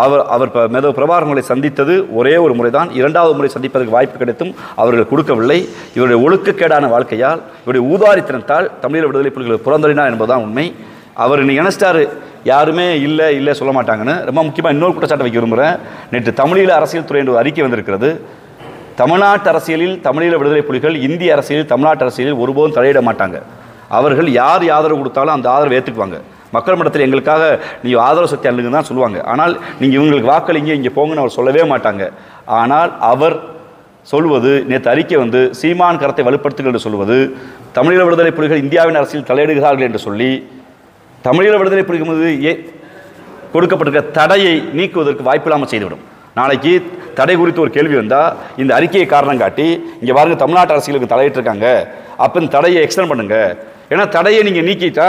[SPEAKER 1] அவர் மேதகு பிரபாகரனை சந்தித்தது ஒரே ஒரு முறை தான். 2வது முறை சந்திப்பதற்கு வாய்ப்பு கிடைத்தும் அவர்கள் கொடுக்கவில்லை. இவருடைய ஒழுக்கக்கேடான வாழ்க்கையால், இவருடைய ஊதாரித்தனத்தால் தமிழீழ விடுதலை புலிகள் புறந்தறினார் என்பதுதான் உண்மை. அவர் இன்னைக்கு நினைச்சிட்டாரு யாருமே இல்லை சொல்ல மாட்டாங்கன்னு. ரொம்ப முக்கியமாக இன்னொரு குற்றச்சாட்டை வைக்க விரும்புகிறேன். நேற்று தமிழீழ அரசியல் துறை என்ற அறிக்கை வந்திருக்கிறது. தமிழ்நாட்டு அரசியலில் தமிழீழ விடுதலை புலிகள் இந்திய அரசியலில், தமிழ்நாட்டு அரசியலில் ஒருபோதும் தலையிட மாட்டாங்க. அவர்கள் யார் ஆதரவு கொடுத்தாலும் அந்த ஆதரவை ஏற்றுக்குவாங்க. மக்கள் மன்றத்தில் எங்களுக்காக நீங்கள் ஆதரவு சக்தி அள்ளுங்க தான் சொல்லுவாங்க. ஆனால் நீங்கள் இவங்களுக்கு வாக்களிங்க, இங்கே போங்கன்னு அவர் சொல்லவே மாட்டாங்க. ஆனால் அவர் சொல்வது, நேற்று அறிக்கை சீமான் கரத்தை வலுப்படுத்துங்கள் என்று சொல்வது, தமிழீழ விடுதலை புலிகள் இந்தியாவின் அரசியல் தலையிடுகிறார்கள் என்று சொல்லி தமிழீழ விடுதலை புலிகள் மீது கொடுக்கப்பட்டிருக்கிற தடையை நீக்குவதற்கு வாய்ப்பில்லாமல் செய்துவிடும். நாளைக்கு தடை குறித்து ஒரு கேள்வி வந்தால் இந்த அறிக்கையை காரணம் காட்டி, இங்கே பாருங்க தமிழ்நாட்டு அரசியலுக்கு தலையிட்டிருக்காங்க, அப்போ இந்த தடையை எக்ஸ்டெண்ட் பண்ணுங்க. ஏன்னா தடையை நீங்கள் நீக்கிட்டா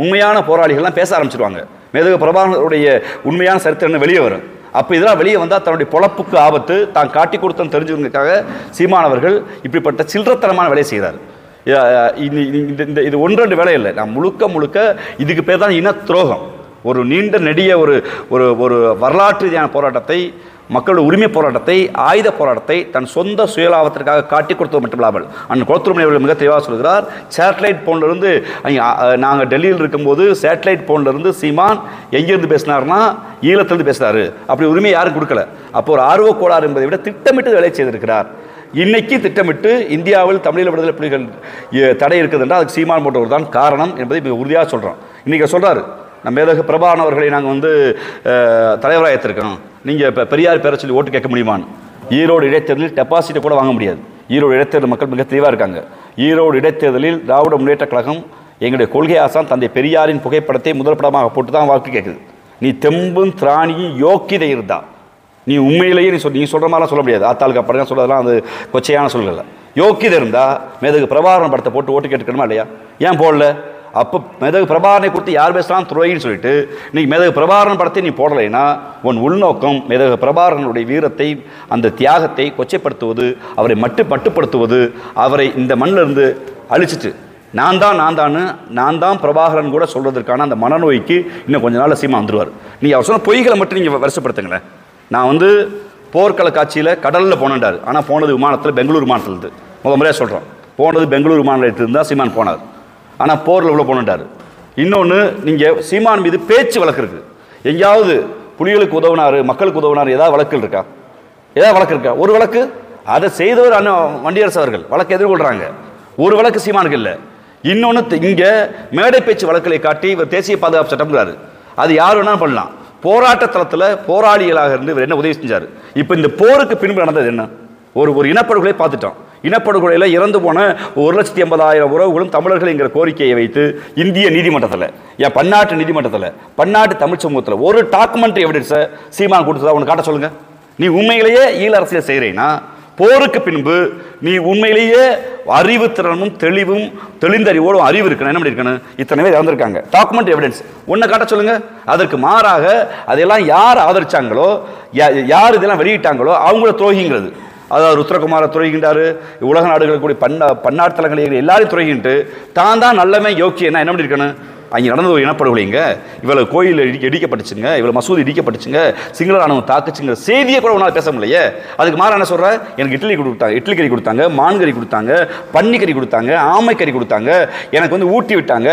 [SPEAKER 1] உண்மையான போராளிகள்லாம் பேச ஆரம்பிச்சிடுவாங்க. மேதகு பிரபாகரனுடைய உண்மையான சரித்திரம் வெளியே வரும். அப்போ இதெல்லாம் வெளியே வந்தால் தன்னுடைய பொழப்புக்கு ஆபத்து, தான் காட்டி கொடுத்தன்னு தெரிஞ்சுக்கிறதுக்காக சீமானவர்கள் இப்படிப்பட்ட சில்லறத்தனமான வேலையை செய்கிறார். இது 1-2 வேலை இல்லை. நான் முழுக்க இதுக்கு பேர் தான் இன துரோகம். ஒரு நீண்ட நெடிய ஒரு வரலாற்று ரீதியான போராட்டத்தை மக்களுடைய உரிமை போராட்டத்தை, ஆயுத போராட்டத்தை தன் சொந்த சுயலாபத்திற்காக காட்டி கொடுத்தது மட்டுமில்லாமல் அண்ணன் குளத்தூர்மணி அவர்கள் மிக தெளிவாக சொல்கிறார். சேட்டலைட் ஃபோன்லேருந்து நாங்கள் டெல்லியில் இருக்கும்போது சேட்டலைட் ஃபோன்லேருந்து சீமான் எங்கேருந்து பேசினார்னா ஈழத்திலிருந்து பேசுகிறாரு. அப்படி உரிமை யாரும் கொடுக்கல. அப்போ ஒரு ஆர்வ கோளாறு என்பதை விட திட்டமிட்டு வேலை செய்திருக்கிறார். இன்னைக்கு திட்டமிட்டு இந்தியாவில் தமிழீழ விடுதலை புலிகள் தடை இருக்குது என்றால் அதுக்கு சீமான் போன்றவர் தான் காரணம் என்பதை மிக உறுதியாக சொல்கிறோம். இன்றைக்கி சொல்கிறார், நம்ம மேதகு பிரபாகரன் அவர்களை நாங்கள் தலைவராக ஏற்றிருக்கிறோம், நீங்கள் இப்போ பெரியார் பேரை சொல்லி ஓட்டு கேட்க முடியுமான்னு. ஈரோடு இடைத்தேர்தலில் டெபாசிட்டை கூட வாங்க முடியாது. ஈரோடு இடைத்தேர்தல் மக்கள் மிக தெளிவாக இருக்காங்க. ஈரோடு இடைத்தேர்தலில் திராவிட முன்னேற்ற கழகம் எங்களுடைய கொள்கை ஆசான் தந்தை பெரியாரின் புகைப்படத்தை முதல் படமாக போட்டு தான் வாக்கு கேட்குது. நீ தெம்பும் திராணியும் யோக்கியதை இருந்தா நீ உண்மையிலேயே நீ சொல்கிற மாதிரிலாம் சொல்ல முடியாது. ஆத்தாளுக்கு அப்படிலாம் சொல்கிறதெல்லாம் அது கொச்சையான சொல்லலை. யோக்கியதை இருந்தால் மேதகு பிரபாகரன் படத்தை போட்டு ஓட்டு கேட்டுக்கணுமா இல்லையா? ஏன் போடல? அப்போ மேதகு பிரபாகரனை குறித்து யார் பேசலாம் துரோகின்னு சொல்லிட்டு இன்றைக்கி மேதகு பிரபாகரன் படத்தை நீ போடலைன்னா உன் உள்நோக்கம் மேதகு பிரபாகரனுடைய வீரத்தை, அந்த தியாகத்தை கொச்சைப்படுத்துவது, அவரை மட்டுப்படுத்துவது, அவரை இந்த மண்ணிலிருந்து அழிச்சிட்டு நான் தான் பிரபாகரன் கூட சொல்கிறதுக்கான அந்த மனநோய்க்கு இன்னும் கொஞ்ச நாள் சீமா வந்துடுவார். நீங்கள் அவர் சொன்ன பொய்களை மட்டும் நீங்கள் வருஷப்படுத்துங்களேன். நான் போர்க்கள காட்சியில் கடலில் போனேன்டார், ஆனால் போனது விமானத்தில், பெங்களூர் விமானத்திலிருந்து. முறையாக சொல்கிறோம், போனது பெங்களூர் விமான நிலையத்திலிருந்து தான் சீமான் போனார். ஆனால் போரில் உள்ள போனட்டார். இன்னொன்று, நீங்கள் சீமான் மீது பேச்சு வழக்கு இருக்குது. எங்கேயாவது புலிகளுக்கு உதவினார், மக்களுக்கு உதவினார், ஏதாவது வழக்குகள் இருக்கா? ஏதாவது வழக்கு இருக்கா? ஒரு வழக்கு அதை செய்தவர் அண்ணன் வண்டியரசு அவர்கள் வழக்கு எதிர்கொள்கிறாங்க. ஒரு வழக்கு சீமானுக்கு இல்லை. இன்னொன்று, இங்கே மேடை பேச்சு வழக்குகளை காட்டி இவர் தேசிய பாதுகாப்பு சட்டம்ங்கிறாரு. அது யார் வேணாலும் பண்ணலாம். போராட்ட தளத்தில் போராளிகளாக இருந்து இவர் என்ன உதவி செஞ்சார்? இப்போ இந்த போருக்கு பின்பு நடந்தது என்ன? ஒரு இனப்படுகொலை பார்த்துட்டோம். இனப்படுகொலையில் இறந்து போன 1,80,000 உறவுகளும் தமிழர்கள்ங்கிற கோரிக்கையை வைத்து இந்திய நீதிமன்றத்தில், பன்னாட்டு நீதிமன்றத்தில், பன்னாட்டு தமிழ் சமூகத்தில் ஒரு டாக்குமெண்ட்ரி எவிடன்ஸை சீமான் கொடுத்ததா ஒன்று காட்ட சொல்லுங்கள். நீ உண்மையிலேயே ஈழ அரசியல் செய்கிறேன்னா போருக்கு பின்பு நீ உண்மையிலேயே அறிவு திறனும் தெளிந்த அறிவோடும் அறிவு இருக்கணும். என்ன பண்ணியிருக்கணும்? இத்தனை பேர் இறந்துருக்காங்க, டாக்குமெண்ட் எவிடன்ஸ் ஒன்றை காட்ட சொல்லுங்கள். அதற்கு மாறாக அதெல்லாம் யார் ஆதரிச்சாங்களோ, யார் இதெல்லாம் வெளியிட்டாங்களோ அவங்கள துரோகிங்கிறது. அதாவது ருத்ரகுமாரை துறைகின்றாரு, உலக நாடுகளுக்கு கூடிய பன்னாட்டு தலங்களை எல்லாரையும் துறைகின்ட்டு தான் நல்லவன் யோக்கியம் என்ன பண்ணியிருக்கணும்? அங்கே நடந்த ஒரு இனப்படுகொலைங்க, இவ்வளவு கோயில் இடிக்கப்பட்டுச்சுங்க, இவ்வளவு மசூதி இடிக்கப்பட்டுச்சுங்க, சிங்கள ராணுவம் தாக்குச்சுங்க செய்தியை கூட ஒன்றால் பேச முடியலையே. அதுக்கு மாற என்ன சொல்கிறேன்? எனக்கு இட்லி கறி கொடுத்தாங்க, மான் கறி கொடுத்தாங்க, பன்னி கறி கொடுத்தாங்க, ஆமை கறி கொடுத்தாங்க, எனக்கு ஊட்டி விட்டாங்க,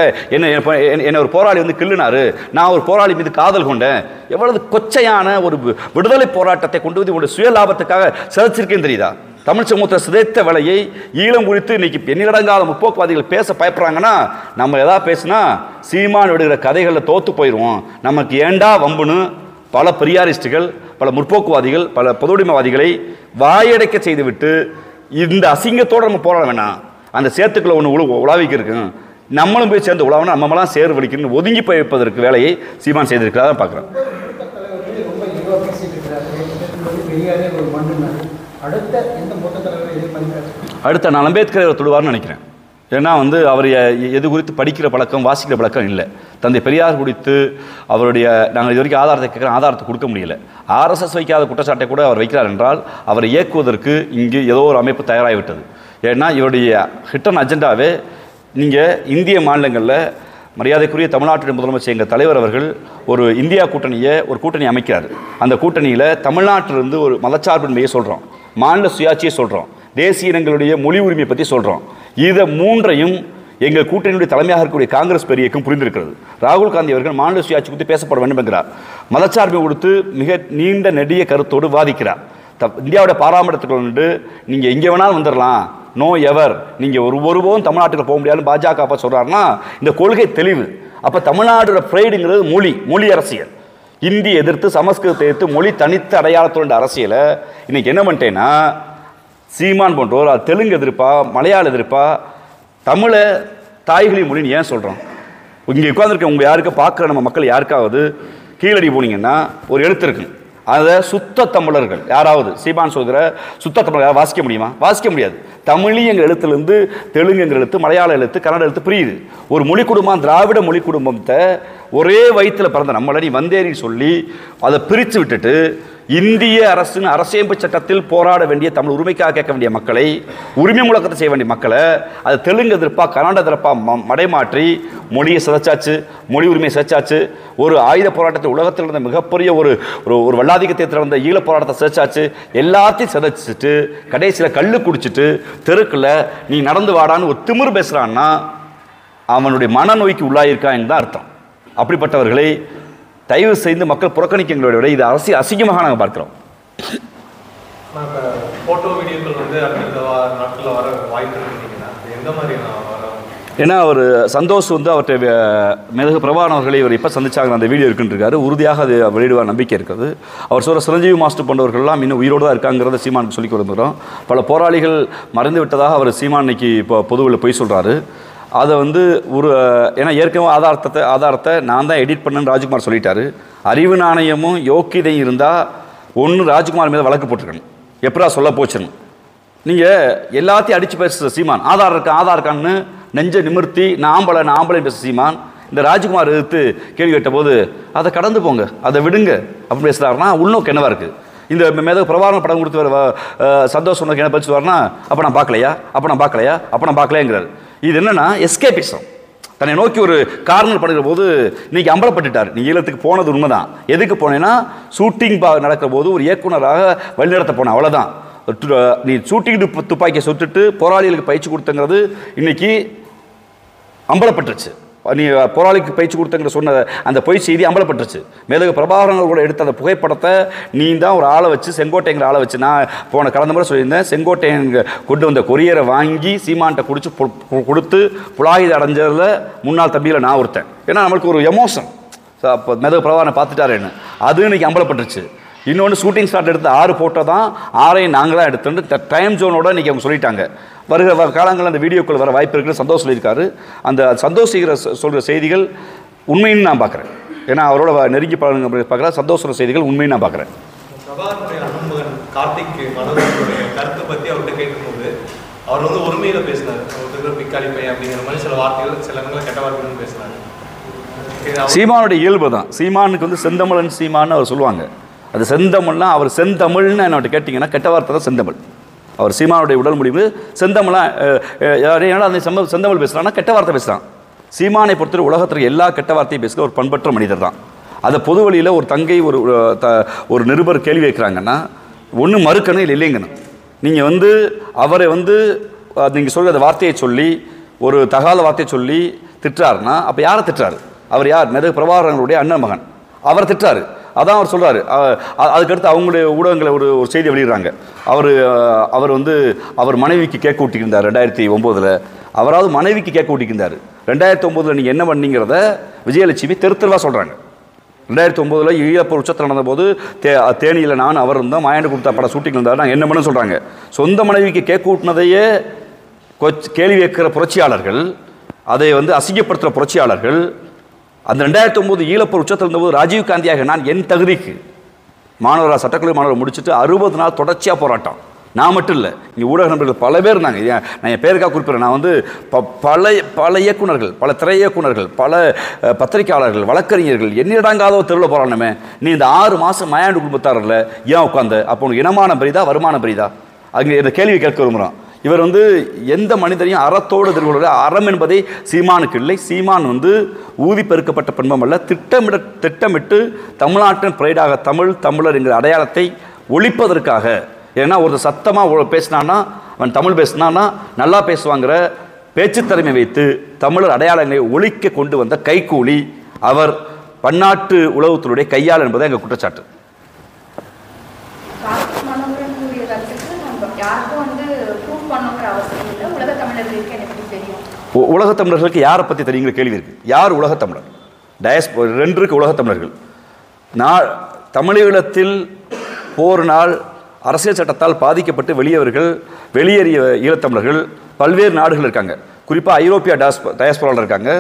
[SPEAKER 1] என்ன ஒரு போராளி கிள்ளுனாரு, நான் ஒரு போராளி மீது காதல் கொண்டேன். எவ்வளவு கொச்சையான ஒரு விடுதலை போராட்டத்தை கொண்டு வந்து உங்களுடைய சுய லாபத்துக்காக சிதைச்சிருக்கேன்னு தெரியுதா? தமிழ் சமூகத்தை சிதைத்த வேலையை ஈழம் குறித்து இன்னைக்கு எண்ணிலடங்காத முற்போக்குவாதிகள் பேச பயப்படுறாங்கன்னா, நம்ம எதாவது பேசுனா சீமான் விடுகிற கதைகளில் தோத்து போயிடுவோம். நமக்கு ஏண்டா வம்புன்னு பல பெரியாரிஸ்டுகள், பல முற்போக்குவாதிகள், பல பொதுவுடைமைவாதிகளை வாயடைக்க செய்துவிட்டு இந்த அசிங்கத்தோடு நம்ம போராட வேணாம். அந்த சேத்துக்களை ஒன்று உலாவிக்கு இருக்கு, நம்மளும் போய் சேர்ந்து உலாவணும், நம்மளாம் சேர் வலிக்கணும்னு ஒதுங்கி போய் வைப்பதற்கு வேலையை சீமான் செய்திருக்கிறதா பார்க்குறேன். அடுத்த நான் அம்பேத்கர் தொடுவார்னு நினைக்கிறேன். ஏன்னா அவர் எது குறித்து படிக்கிற பழக்கம், வாசிக்கிற பழக்கம் இல்லை. தந்தை பெரியார் குறித்து அவருடைய நாங்கள் இது வரைக்கும் ஆதாரத்தை கேட்குறோம், ஆதாரத்தை கொடுக்க முடியல. RSS வைக்காத குற்றச்சாட்டை கூட அவர் வைக்கிறார் என்றால் அவரை இயக்குவதற்கு இங்கு ஏதோ ஒரு அமைப்பு தயாராகிவிட்டது. ஏன்னா இவருடைய ஹிட்டன் அஜெண்டாவே, நீங்கள் இந்திய மாநிலங்களில் மரியாதைக்குரிய தமிழ்நாட்டுடைய முதலமைச்சர் எங்கள் தலைவர் அவர்கள் ஒரு இந்தியா ஒரு கூட்டணி அமைக்கிறார். அந்த கூட்டணியில் தமிழ்நாட்டிலிருந்து ஒரு மதச்சார்பின்மையை சொல்கிறோம், மாநில சுயாட்சியை சொல்கிறோம், தேசிய இனங்களுடைய மொழி உரிமையை பற்றி சொல்கிறோம். இதை மூன்றையும் எங்கள் கூட்டணியுடைய தலைமையாக இருக்கக்கூடிய காங்கிரஸ் பெரியக்கம் புரிந்திருக்கிறது. ராகுல் காந்தி அவர்கள் மாநில சுயாட்சி குறித்து பேசப்பட வேண்டும் என்கிறார். மதச்சார்பை கொடுத்து மிக நீண்ட நெடிய கருத்தோடு வாதிக்கிறார். இந்தியாவுடைய பாராமட்டத்துக்கு வந்து நீங்கள் எங்கே வேணாலும் வந்துடலாம், நோ எவர், நீங்கள் ஒருபோதும் தமிழ்நாட்டுக்கு போக முடியாதுன்னு பாஜக அப்போ சொல்கிறாருன்னா இந்த கொள்கை தெளிவு. அப்போ தமிழ்நாடோட ப்ரைடுங்கிறது மொழி அரசியல். இந்தி எதிர்த்து, சமஸ்கிருதத்தை எதிர்த்து, மொழி தனித்த அடையாளத்தோட அரசியலை இன்றைக்கி என்ன பண்ணிட்டேன்னா, சீமான் போன்றோர் அது தெலுங்கு எதிர்ப்பா, மலையாள எதிர்ப்பா, தமிழை தாய்களி மொழின்னு ஏன் சொல்கிறோம்? இங்கே உட்காந்துருக்க உங்கள் யாருக்கும் பார்க்குற நம்ம மக்கள் யாருக்காவது கீழடி போனீங்கன்னா ஒரு எழுத்து இருக்கு, அதை சுத்த தமிழர்கள் யாராவது சீமான் சொல்கிற சுத்த தமிழர் வாசிக்க முடியுமா? வாசிக்க முடியாது. தமிழி எங்கள் எழுத்துலேருந்து தெலுங்கு எங்கள் எழுத்து, மலையாள எழுத்து, கன்னட எழுத்து பிரியுது. ஒரு மொழி குடும்பம், திராவிட மொழி குடும்பத்தை ஒரே வயிற்றில் பிறந்த நம்மளை நீ வந்தேன்னு சொல்லி அதை பிரித்து விட்டுட்டு இந்திய அரசின் அரசியமைப்பு சட்டத்தில் போராட வேண்டிய தமிழ் உரிமைக்காக கேட்க வேண்டிய மக்களை, உரிமை முழக்கத்தை செய்ய வேண்டிய மக்களை அது தெலுங்கு எதிர்ப்பா கர்நாடக எதிர்ப்பா மடைமாற்றி மொழியை சிதைச்சாச்சு, மொழி உரிமையை சிதைச்சாச்சு. ஒரு ஆயுத போராட்டத்தில் உலகத்தில் இருந்த மிகப்பெரிய ஒரு வல்லாதிக்கத்தில் இருந்த ஈழ போராட்டத்தை சிதைச்சாச்சு. எல்லாத்தையும் சிதைச்சிட்டு கடைசியில் கல்லு குடிச்சிட்டு தெருக்கில் நீ நடந்து வாடான்னு ஒரு திமிர் பேசுகிறான்னா அவனுடைய மனநோய்க்கு உள்ளாயிருக்கான்னு தான் அர்த்தம். அப்படிப்பட்டவர்களை தயவு செய்து மக்கள் புறக்கணிக்கிறதை விட இது அரசியல் அசிங்கமாக நாங்கள் பார்க்கிறோம். ஏன்னா அவர் சந்தோஷ் அவர்கிட்ட மேதகு பிரபாகரன் அவர்களை இவர் இப்போ சந்திச்சாங்க, அந்த வீடியோ இருக்குன்றிருக்காரு. உறுதியாக அது வெளியிடுவார் நம்பிக்கை இருக்குது. அவர் சொல்கிற சிரஞ்சீவி மாஸ்டர் போன்றவர்கள்லாம் இன்னும் உயிரோடு தான் இருக்காங்கிறத சீமானுக்கு சொல்லி கொடுத்துக்கிறோம். பல போராளிகள் மறைந்து விட்டதாக அவர் சீமான் இன்னைக்கு இப்போ பொதுவில் போய் சொல்கிறாரு. அதை ஏன்னா ஏற்கனவே ஆதாரத்தை நான் தான் எடிட் பண்ணேன்னு ராஜ்குமார் சொல்லிட்டாரு. அறிவு நாணயமும் யோக்கியதையும் இருந்தால் ஒன்று ராஜ்குமார் மீது வழக்கு போட்டிருக்கணும், எப்படா சொல்ல போச்சுன்னு. நீங்கள் எல்லாத்தையும் அடித்து பேசுகிற சீமான் ஆதார் இருக்கான்னு நெஞ்சை நிமிர்த்தி நாம்பளை பேச சீமான் இந்த ராஜ்குமார் எதிர்த்து கேள்வி கேட்ட போது அதை கடந்து போங்க, அதை விடுங்க அப்படின்னு பேசுகிறாருன்னா உள்நோக்கு என்னவா இருக்குது? இந்த மேதகு பிரபாகரன் படம் கொடுத்து சந்தோஷ் சொன்னதுக்கு என்ன பேசுவார்னா அப்போ நான் பார்க்கலையாங்கிறார். இது என்னன்னா எஸ்கேபிசம். தன்னை நோக்கி ஒரு கார்னர் பண்ணுற போது இன்னைக்கு அம்பலப்பட்டுட்டார். நீ ஈழத்துக்கு போனது உண்மைதான். எதுக்கு போனேன்னா ஷூட்டிங் நடக்கிற போது ஒரு இயக்குனராக வழிநடத்த போனேன், அவ்வளோதான். நீ ஷூட்டிங் துப்பாக்கியை சுட்டுட்டு போராளிகளுக்கு பயிற்சி கொடுத்தங்கிறது இன்னைக்கு அம்பலப்பட்டுருச்சு. நீ போராளிக்கு பயிற்சி கொடுத்தங்கிற சொன்ன அந்த பொய் செய்தி அம்பலப்பட்டுருச்சு. மேதகு பிரபாகரன் கூட எடுத்த அந்த புகைப்படத்தை நீ தான் ஒரு ஆளை வச்சு, செங்கோட்டைங்கிற ஆளை வச்சு, நான் கடந்த முறை சொல்லியிருந்தேன், செங்கோட்டையன் கொண்டு வந்த கொரியரை வாங்கி சீமான்ட்ட கொடுத்து புலாயுத அடைஞ்சதில் முன்னாள் தம்பியில் நான் ஒருத்தன். ஏன்னா நம்மளுக்கு ஒரு எமோஷன், அப்போ மேதகு பிரபாகரனை பார்த்துட்டாருன்னு அது இன்னைக்கு அம்பலப்பட்டுருச்சு. இன்னொன்று ஷூட்டிங் ஸ்பாட் எடுத்த 6 ஃபோட்டோ தான், 6ஐயும் நாங்கள் தான் எடுத்துட்டு டைம் ஜோனோட இன்றைக்கி அவங்க சொல்லிட்டாங்க. வருகிற காலங்களில் அந்த வீடியோக்கள் வர வாய்ப்பு இருக்குன்னு சந்தோஷ் சொல்லியிருக்காரு. அந்த சந்தோஷ் சொல்கிற செய்திகள் உண்மைன்னு நான் பார்க்குறேன். ஏன்னா அவரோட நெருங்கி பழகுங்க பார்க்குறேன். சந்தோஷ செய்திகள் உண்மைன்னு நான் பார்க்குறேன்.
[SPEAKER 2] கார்த்திக் கருத்தை பற்றி அவர்கிட்ட கேட்கும்போது அவர் ஒருமையில் பேசினார். பிக்காளி பையன் அப்படிங்கிற மாதிரி சில வார்த்தைகள், சில கெட்ட வார்த்தைகள் பேசினார்.
[SPEAKER 1] சீமானுடைய இயல்பு தான். சீமானுக்கு செந்தமிழன் சீமான்னு அவர் சொல்லுவாங்க. அது செந்தமிழ்னா அவர் செந்தமிழ்னு என்னோட கேட்டிங்கன்னா கெட்ட வார்த்தை தான் செந்தமிழ். அவர் சீமானுடைய உடல் முடிவு செந்தமிழாக அந்த செந்தமிழ் பேசுகிறான்னா கெட்ட வார்த்தை பேசுகிறான். சீமானை பொறுத்தவரை உலகத்திற்கு எல்லா கெட்ட வார்த்தையும் பேசுகிற ஒரு பண்பற்ற மனிதர் தான். அதை பொது வழியில் ஒரு தங்கை ஒரு நிருபர் கேள்வி வைக்கிறாங்கன்னா ஒன்று மறுக்கணும், இல்லை இல்லைங்கணும். நீங்கள் அவரை நீங்கள் சொல்கிற அந்த வார்த்தையை சொல்லி ஒரு தகாத வார்த்தையை சொல்லி திட்டுறாருன்னா அப்போ யாரை திட்டுறாரு? அவர் யார்? மேதகு பிரபாகரனுடைய அண்ணன் மகன், அவரை திட்டுறாரு. அதான் அவர் சொல்கிறாரு. அதுக்கடுத்து அவங்களுடைய ஊடகங்களை ஒரு செய்தி வெளியிடுறாங்க. அவர் மனைவிக்கு கேக் ஊட்டிக்கிருந்தார் 2009. அவராவது மனைவிக்கு கேக் ஊட்டிக்கிருந்தார். 2009 நீங்கள் என்ன பண்ணீங்கிறத விஜயலட்சுமி தெருவாக சொல்கிறாங்க. 2009 ஈழப்போர் உச்சத்தில் நடந்தபோது தேனியில் நான் அவர் இருந்தோம், மாயாண்டு கொடுத்தா படம் ஷூட்டிங் இருந்தார், நாங்கள் என்ன பண்ண சொல்கிறாங்க. சொந்த மனைவிக்கு கேக் ஊட்டினதையே கேள்வி கேட்கிற புரட்சியாளர்கள், அதை அசிங்கப்படுத்துகிற புரட்சியாளர்கள், அந்த 2009 ஈழப்போர் உச்சத்தில் இருந்தபோது ராஜீவ் காந்தியாக நான் என் தகுதிக்கு மாணவராக சட்டக்கல்லூரி மாணவர் முடிச்சுட்டு 60 நாள் தொடர்ச்சியாக போராட்டம். நான் மட்டும் இல்லை, இங்கே ஊடக நண்பர்கள் பல பேர் இருந்தாங்க. நான் என் பேருக்காக குறிப்பிட்றேன். நான் பல இயக்குநர்கள், பல திரை இயக்குநர்கள், பல பத்திரிகையாளர்கள், வழக்கறிஞர்கள் என்னிடங்காத தெருவில் போராடணுமே. நீ இந்த 6 மாதம் மாயாண்டு குடும்பத்தாரில் ஏன் உட்காந்து? அப்போ உனக்கு இனமானம் பெரிதா வருமானம் பெரிதா? அங்கே இந்த கேள்வி கேட்க விரும்புகிறான். இவர் எந்த மனிதரையும் அறத்தோடு எதிர்கொள்கிற அறம் என்பதை சீமானுக்கு இல்லை. சீமான் ஊதி பெருக்கப்பட்ட பண்பம் அல்ல. திட்டமிட்டு தமிழ்நாட்டின் பிரைடாக தமிழர் என்கிற அடையாளத்தை ஒழிப்பதற்காக. ஏன்னா ஒருத்தர் சத்தமாக பேசினான்னா, அவன் தமிழ் பேசினான்னா நல்லா பேசுவாங்கிற பேச்சுத்திறமை வைத்து தமிழர் அடையாளங்களை ஒழிக்க கொண்டு வந்த கைக்கூலி அவர். பன்னாட்டு உளவுத்துறையுடைய கையாள் என்பதை எங்கள் குற்றச்சாட்டு. உலகத்தமிழர்களுக்கு யாரை பற்றி தெரியுங்கிற கேள்வி இருக்குது. யார் உலகத்தமிழர்? ரெண்டு இருக்கு உலகத்தமிழர்கள். தமிழீழத்தில் போரினால் அரசியல் சட்டத்தால் பாதிக்கப்பட்டு வெளியேறிய ஈழத்தமிழர்கள் பல்வேறு நாடுகள் இருக்காங்க. குறிப்பாக ஐரோப்பிய டயஸ்போராவில் இருக்காங்க.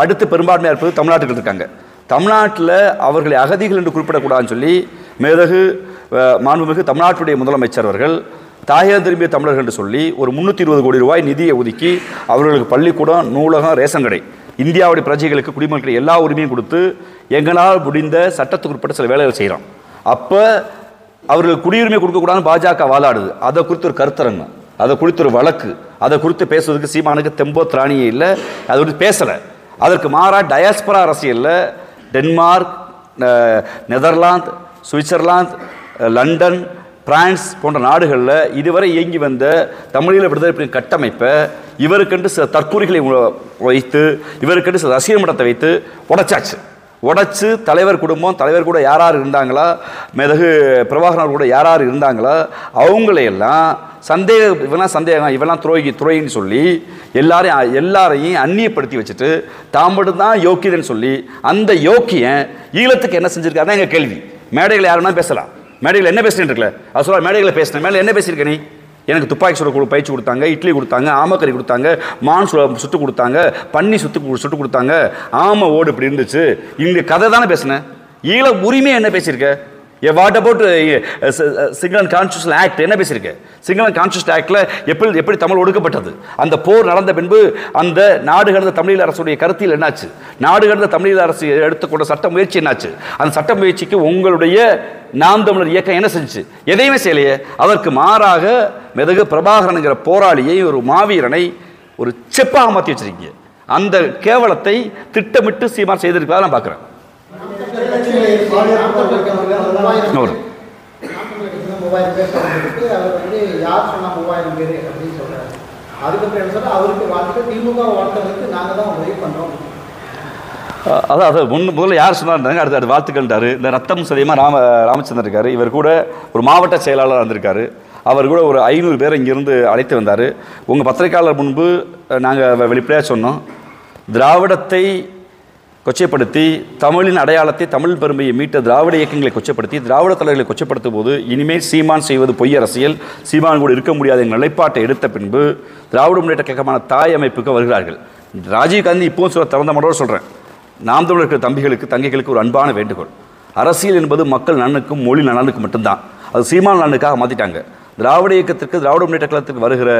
[SPEAKER 1] அடுத்து பெரும்பான்மையாக இருப்பது தமிழ்நாட்டில் இருக்காங்க. தமிழ்நாட்டில் அவர்களை அகதிகள் என்று குறிப்பிடக்கூடாதுன்னு சொல்லி மாண்புமிகு தமிழ்நாட்டுடைய முதலமைச்சர் அவர்கள் தாயகம் திரும்பிய தமிழர்கள் என்று சொல்லி ஒரு 320 கோடி ரூபாய் நிதியை ஒதுக்கி அவர்களுக்கு பள்ளிக்கூடம், நூலகம், ரேஷன் கடை இந்தியாவுடைய பிரஜைகளுக்கு குடிமக்களுக்கு எல்லா உரிமையும் கொடுத்து எங்களால் முடிந்த சட்டத்துக்கு உட்பட்ட சில வேலைகள் செய்கிறோம். அப்போ அவர்களுக்கு குடியுரிமை கொடுக்கக்கூடாதுன்னு பாஜக வாதாடுது. அதை குறித்து ஒரு கருத்தரங்கம், அதை குறித்து ஒரு வழக்கு, அதை குறித்து பேசுவதற்கு சீமானுக்கு தெம்போ திராணியே இல்லை. அதை குறித்து பேசலை. அதற்கு மாறாக டயாஸ்பரா அரசியலில் Denmark, Netherlands, Switzerland, London, France போன்ற நாடுகளில் இதுவரை இயங்கி வந்த தமிழீழ விடுதலை கட்டமைப்பை இவருக்கென்று சில தற்கூறிகளை வைத்து, இவருக்கென்று சில ரசிகர் மட்டத்தை வைத்து உடைச்சு தலைவர் குடும்பம், தலைவர் கூட யார் இருந்தாங்களா, மேதகு பிரபாகரன் கூட யார் இருந்தாங்களா, அவங்களையெல்லாம் சந்தேகம் இவெல்லாம் துரோகின்னு சொல்லி எல்லாரையும் அந்நியப்படுத்தி வச்சுட்டு தான் மட்டும்தான் யோக்கியதுன்னு சொல்லி அந்த யோக்கியன் ஈழத்துக்கு என்ன செஞ்சிருக்காருன்னா எங்கள் கேள்வி. மேடைகளை யாருன்னா பேசலாம், மேடைகள் என்ன பேசுறேன் இருக்குல்ல, அது சொல்ல மேடைகளை பேசுனேன், மேலே என்ன பேசியிருக்க நீ? எனக்கு துப்பாக்கி சுட பயிற்சி கொடுத்தாங்க, இட்லி கொடுத்தாங்க, ஆமக்கறி கொடுத்தாங்க, மான் சுட்டு கொடுத்தாங்க, பன்னி சுட்டு கொடுத்தாங்க, ஆமை ஓடு இப்படி இருந்துச்சு. இந்த கதை தானே பேசுனேன். ஈழ உரிமை என்ன பேசியிருக்க? What about single and constitutional act என்ன பேசியிருக்க? சிங்கிள் அண்ட் கான்ஸ்டியூஷனல் ஆக்டில் எப்படி தமிழ் ஒடுக்கப்பட்டது? அந்த போர் நடந்த பின்பு அந்த நாடு கடந்த தமிழீழ அரசுடைய கருத்தில் என்னாச்சு? நாடு கடந்த தமிழீழ அரசு எடுத்துக்கொண்ட சட்ட முயற்சி என்னாச்சு? அந்த சட்ட முயற்சிக்கு உங்களுடைய நாம் தமிழர் இயக்கம் என்ன செஞ்சு? எதையுமே செய்யலையே. அதற்கு மாறாக மெதகு பிரபாகரனுங்கிற போராளியை, ஒரு மாவீரனை ஒரு செப்பாக மாற்றி வச்சிருக்கீங்க. அந்த கேவலத்தை திட்டமிட்டு சீமான் செய்திருக்கிறதா நான் பார்க்குறேன். அதாவது முதல்ல யார் சொன்னார், அடுத்து வாழ்த்துக்கள்ன்றாரு. இந்த ரத்தம் சதியமாக ராமச்சந்திரன் இருக்காரு, இவர் கூட ஒரு மாவட்ட செயலாளர் வந்திருக்காரு. அவர் கூட ஒரு 500 பேரை இங்கிருந்து அழைத்து வந்தார். உங்கள் பத்திரிகையாளர் முன்பு நாங்கள் வெளிப்படையாக சொன்னோம், திராவிடத்தை கொச்சைப்படுத்தி தமிழின் அடையாளத்தை, தமிழ் பெருமையை மீட்ட திராவிட இயக்கங்களை கொச்சைப்படுத்தி திராவிட தலைவர்களை கொச்சைப்படுத்தும் போது இனிமேல் சீமான் செய்வது பொய் அரசியல், சீமான் கூட இருக்க முடியாத எங்கள் நிலைப்பாட்டை எடுத்த பின்பு திராவிட முன்னேற்ற கழகமான தாய் அமைப்புக்கு வருகிறார்கள். ராஜீவ்காந்தி இப்போவும் சொல்ல திறந்த மனோடு சொல்கிறேன், நாம் தமிழர் இருக்கிற தம்பிகளுக்கு தங்கைகளுக்கு ஒரு அன்பான வேண்டுகோள். அரசியல் என்பது மக்கள் நலனுக்கும் மொழி நலனுக்கும் மட்டும்தான். அது சீமான் நலனுக்காக மாற்றிட்டாங்க. திராவிட இயக்கத்திற்கு, திராவிட முன்னேற்ற கழகத்துக்கு வருகிற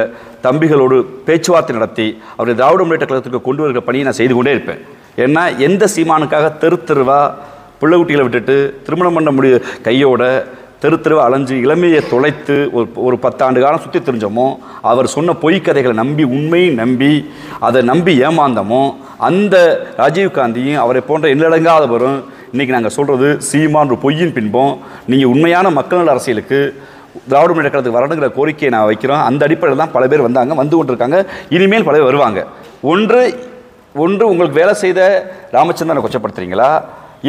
[SPEAKER 1] தம்பிகளோடு பேச்சுவார்த்தை நடத்தி அவரை திராவிட முன்னேற்ற கழகத்துக்கு கொண்டு வருகிற பணியை நான் செய்து கொண்டே இருப்பேன். ஏன்னா எந்த சீமானுக்காக தெருவா பிள்ளை குட்டிகளை விட்டுட்டு திருமணம் பண்ண முடிய கையோட தெருவா அலைஞ்சு இளமையை தொலைத்து ஒரு 10 ஆண்டு காலம் சுற்றி தெரிஞ்சோமோ, அவர் சொன்ன பொய்க்கதைகளை நம்பி, உண்மையை நம்பி, அதை நம்பி ஏமாந்தமோ, அந்த ராஜீவ்காந்தியும் அவரை போன்ற எண்ணடங்காதவரும் இன்றைக்கி நாங்கள் சொல்கிறது சீமான் ஒரு பொய்யின் பின்பம். நீங்கள் உண்மையான மக்கள் நல அரசியலுக்கு திராவிட முன்னேற்ற கழகத்துக்கு வரணுங்கிற கோரிக்கையை நான் வைக்கிறோம். அந்த அடிப்படையில் தான் பல பேர் வந்தாங்க, வந்து கொண்டிருக்காங்க, இனிமேல் பல பேர் வருவாங்க. ஒன்று உங்களுக்கு வேலை செய்த ராமச்சந்திரனை கொச்சப்படுத்துறீங்களா,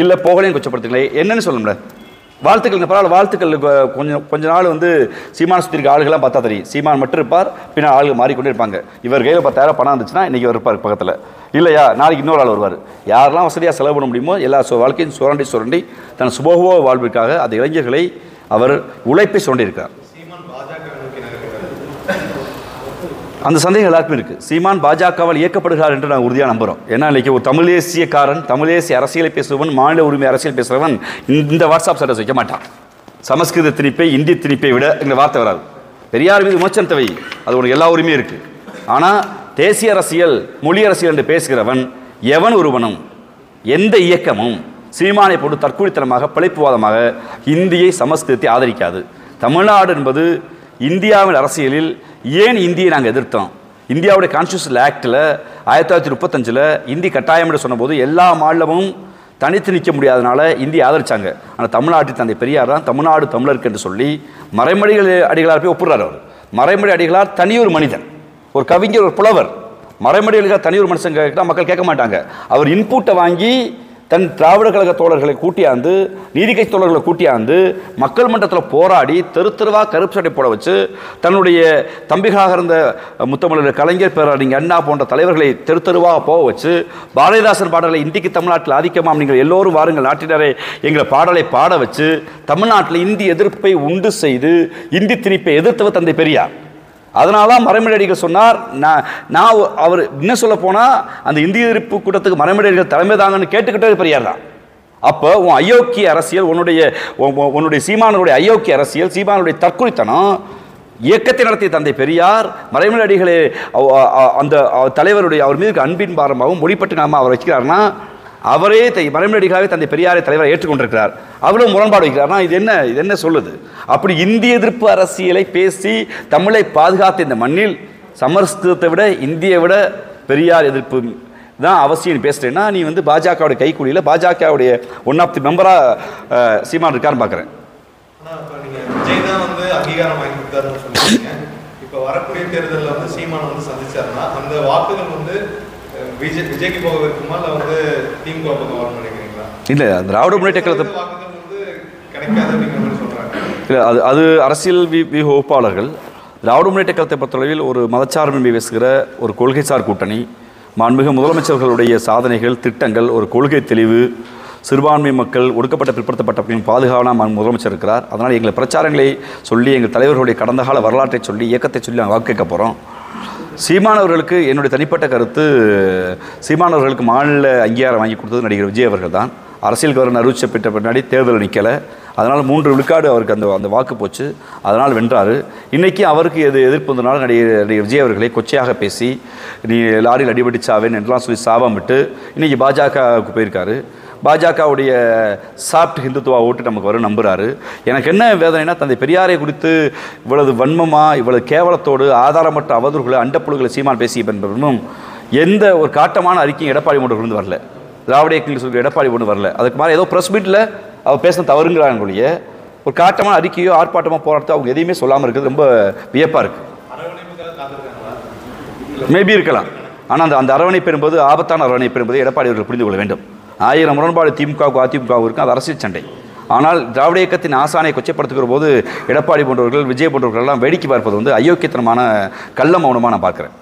[SPEAKER 1] இல்லை போகலையும் கொச்சப்படுத்துறீங்களா, என்னன்னு சொல்லணும்ல. வாழ்த்துக்கள் பரவாயில்ல, வாழ்த்துக்கள். கொஞ்ச நாள் வந்து சீமான் சுற்றி இருக்க ஆளுகள்லாம் பார்த்தா தெரியும், சீமான் மட்டும் இருப்பார், பின்னால் ஆளுகள் மாறிக்கொண்டே இருப்பாங்க. இவர் கையில் 10,000 பணம் இருந்துச்சுன்னா இன்றைக்கி அவர் இருப்பார் பக்கத்தில், இல்லையா நாளைக்கு இன்னொரு ஆள் வருவார். யாரெல்லாம் வசதியாக செலவு பண்ண முடியுமோ எல்லா வாழ்க்கையும் சுரண்டி தன் சுபோக வாழ்விற்காக அந்த இளைஞர்களை அவர் உழைப்பை சுரண்டியிருக்கார். அந்த சந்தேகம் எல்லாருக்குமே இருக்குது. சீமான் பாஜகவால் இயக்கப்படுகிறார் என்று நாங்கள் உறுதியாக நம்புகிறோம். ஏன்னா இன்றைக்கி ஒரு தமிழ் தேசிய அரசியலை பேசுபவன், மாநில உரிமை அரசியல் பேசுகிறவன் இந்த வாட்ஸ்அப் ஸ்டேட்டஸ் வைக்க மாட்டான். சமஸ்கிருத திணிப்பை, இந்தி திணிப்பை விட இந்த வார்த்தை வராது. பெரியார் மீது விமர்சனத்தை வை, அது உனக்கு எல்லா உரிமையும் இருக்குது. ஆனால் தேசிய அரசியல், மொழி அரசியல் என்று பேசுகிறவன் எவன் ஒருவனும், எந்த இயக்கமும் சீமானை போட்டு தற்கொலைத்தனமாக பிழைப்புவாதமாக இந்தியை, சமஸ்கிருதத்தை ஆதரிக்காது. தமிழ்நாடு என்பது இந்தியாவின் அரசியலில் ஏன் இந்தியை நாங்கள் எதிர்த்தோம்? இந்தியாவுடைய கான்ஸ்டியூஷனல் ஆக்டில் 1935 இந்தி கட்டாயம் என்று சொன்னபோது எல்லா மாநிலமும் தனித்து நிற்க முடியாதனால இந்தியை ஆதரித்தாங்க. ஆனால் தமிழ்நாட்டில் தந்தை பெரியார் தான் தமிழ்நாடு தமிழருக்கு என்று சொல்லி மறைமொழி அடிகளார் போய் ஒப்புறார். அவர் மறைமொழி அடிகளார் தனியொரு மனிதன், ஒரு கவிஞர், ஒரு புலவர். மறைமொழி அடிகளார் தனியொரு மனுஷன் கேட்டால் மக்கள் கேட்க மாட்டாங்க. அவர் இன்புட்டை வாங்கி தன் திராவிட கழக தோழர்களை கூட்டியாந்து, நீதிக்கட்சி தோழர்களை கூட்டியாந்து மக்கள் மன்றத்தில் போராடி தெருவா கருப்பு சட்டை போட வச்சு தன்னுடைய தம்பிகளாக இருந்த முத்தமிழர் கலைஞர், பேரறிஞர் அண்ணா போன்ற தலைவர்களை தெருவாக போக வச்சு பாரதிதாசன் பாடலை இந்திக்கு தமிழ்நாட்டில் ஆதிக்கமாம், நீங்கள் எல்லோரும் வாருங்கள் நாட்டினரை எங்களை பாடலை பாட வச்சு தமிழ்நாட்டில் இந்தி எதிர்ப்பை உண்டு செய்து இந்தி திணிப்பை எதிர்த்தவர் தந்தை பெரியார். அதனால தான் மறைமொழியடிகள் சொன்னார். நான் அவர் என்ன சொல்ல போனால் அந்த இந்திய எதிர்ப்பு கூட்டத்துக்கு மறைமொழியடிகள் தலைமை தாங்கன்னு கேட்டுக்கிட்டே பெரியார் தான். அப்போ உன் அயோக்கிய அரசியல், உன்னுடைய சீமானுடைய அயோக்கிய அரசியல், சீமானுடைய தற்கொலைத்தனம் இயக்கத்தை நடத்திய தந்தை பெரியார் மறைமலை அடிகளே அந்த தலைவருடைய அவர் மீது அன்பின் பாரமாகவும் மொழிப்பட்டு அவர் வச்சுக்கிறாருன்னா அவரே மறைமலை அடிகளாகவே தந்தை பெரியாரை தலைவரை ஏற்றுக்கொண்டிருக்கிறார். அவரும் முரண்பாடு வைக்கிறார்னா இது என்ன சொல்லுது? அப்படி இந்திய எதிர்ப்பு அரசியலை பேசி தமிழை பாதுகாத்த இந்த மண்ணில் சமஸ்கிருதத்தை விட இந்தியை விட பெரியார் எதிர்ப்பு தான் அவசியம் பேசுகிறேன்னா நீ பாஜகவுடைய கைக்கூலியில் பாஜகவுடைய ஒன் ஆஃப் தி மெம்பராக சீமான் இருக்காருன்னு பார்க்குறேன்.
[SPEAKER 2] விஜய் தான் அங்கீகாரம் வாங்கி கொடுத்தாருன்னு சொல்லியிருக்கீங்க. இப்போ வரக்கூடிய தேர்தலில் சீமான் சந்திச்சாருன்னா அந்த வாக்குகள் விஜய்க்கு போக இருக்குமா இல்லை திமுக பக்கம் வரணும்னு நினைக்கிறீங்களா?
[SPEAKER 1] இல்லை, திராவிட முன்னேற்ற கழகத்தை
[SPEAKER 2] கிடைக்காது அப்படிங்கிற மாதிரி சொல்கிறாங்க.
[SPEAKER 1] இல்லை, அது அரசியல் வகுப்பாளர்கள். திராவிட முன்னேற்ற கழகத்தை பொறுத்தளவில் ஒரு மதச்சார்பின்மை பேசுகிற ஒரு கொள்கைசார் கூட்டணி, மாண்புமிகு முதலமைச்சர்களுடைய சாதனைகள், திட்டங்கள், ஒரு கொள்கை தெளிவு, சிறுபான்மை மக்கள், ஒடுக்கப்பட்ட பிற்படுத்தப்பட்ட பாதுகாவலான முதலமைச்சர் இருக்கிறார். அதனால் எங்களை பிரச்சாரங்களை சொல்லி எங்கள் தலைவர்களுடைய கடந்த கால வரலாற்றை சொல்லி இயக்கத்தை சொல்லி நாங்கள் வாக்கு கேட்க போகிறோம். சீமானவர்களுக்கு என்னுடைய தனிப்பட்ட கருத்து, சீமானவர்களுக்கு மாநில அங்கீகாரம் வாங்கி கொடுத்தது நடிகர் விஜய் அவர்கள் தான். அரசியலுக்கு வர அறிவிச்சப்பட்ட பின்னாடி தேர்தல் நிற்கலை. அதனால் 3 விழுக்காடு அவருக்கு அந்த வாக்கு போச்சு. அதனால் வென்றார். இன்றைக்கி அவருக்கு எதிர்ப்பு வந்ததுனால நடிகர் விஜய் அவர்களை கொச்சையாக பேசி நீ லாரியில் அடிபடிச்சாவேன்னு என்றெல்லாம் சொல்லி சாபம் விட்டு இன்றைக்கி பாஜகவுக்கு போயிருக்காரு. பாஜகவுடைய சாஃப்ட் ஹிந்துத்துவா ஓட்டு நமக்கு வரும் நம்புகிறாரு. எனக்கு என்ன வேதனைனா தந்தை பெரியாரை குறித்து இவ்வளவு வன்மமாக இவ்வளவு கேவலத்தோடு ஆதாரமற்ற அவதூறுகளை அண்டப்புழுகளை சீமான் பேசிய பின்பும் எந்த ஒரு காட்டமான அறிக்கையும் எடப்பாடி ஒன்று வரல. திராவிட இயக்கங்கள் சொல்கிற எடப்பாடி ஒன்று வரல. அதுக்கு மாதிரி ஏதோ ப்ரெஸ் மீட்டில் அவர் பேச தவறுங்கிறாங்களுடைய ஒரு காட்டமான அறிக்கையோ ஆர்ப்பாட்டமோ போராட்டத்தோ அவங்க எதையுமே சொல்லாமல் இருக்கிறது ரொம்ப வியப்பாக இருக்குது. மேபி இருக்கலாம். ஆனால் அந்த அரவணைப்பு என்பது ஆபத்தான அரவணைப்பு என்பதை எடப்பாடி அவர்கள் புரிந்து கொள்ள வேண்டும். 1000 முரண்பாடு திமுகவுக்கு அதிமுகவுக்கு இருக்கும், அது அரசியல் சண்டை. ஆனால் திராவிட இயக்கத்தின் ஆசானை கொச்சைப்படுத்துகிற போது எடப்பாடி போன்றவர்கள் விஜய் போன்றவர்கள் எல்லாம் வேடிக்கை பார்ப்பது அயோக்கியத்தனமான கள்ள மௌனமாக நான் பார்க்குறேன்.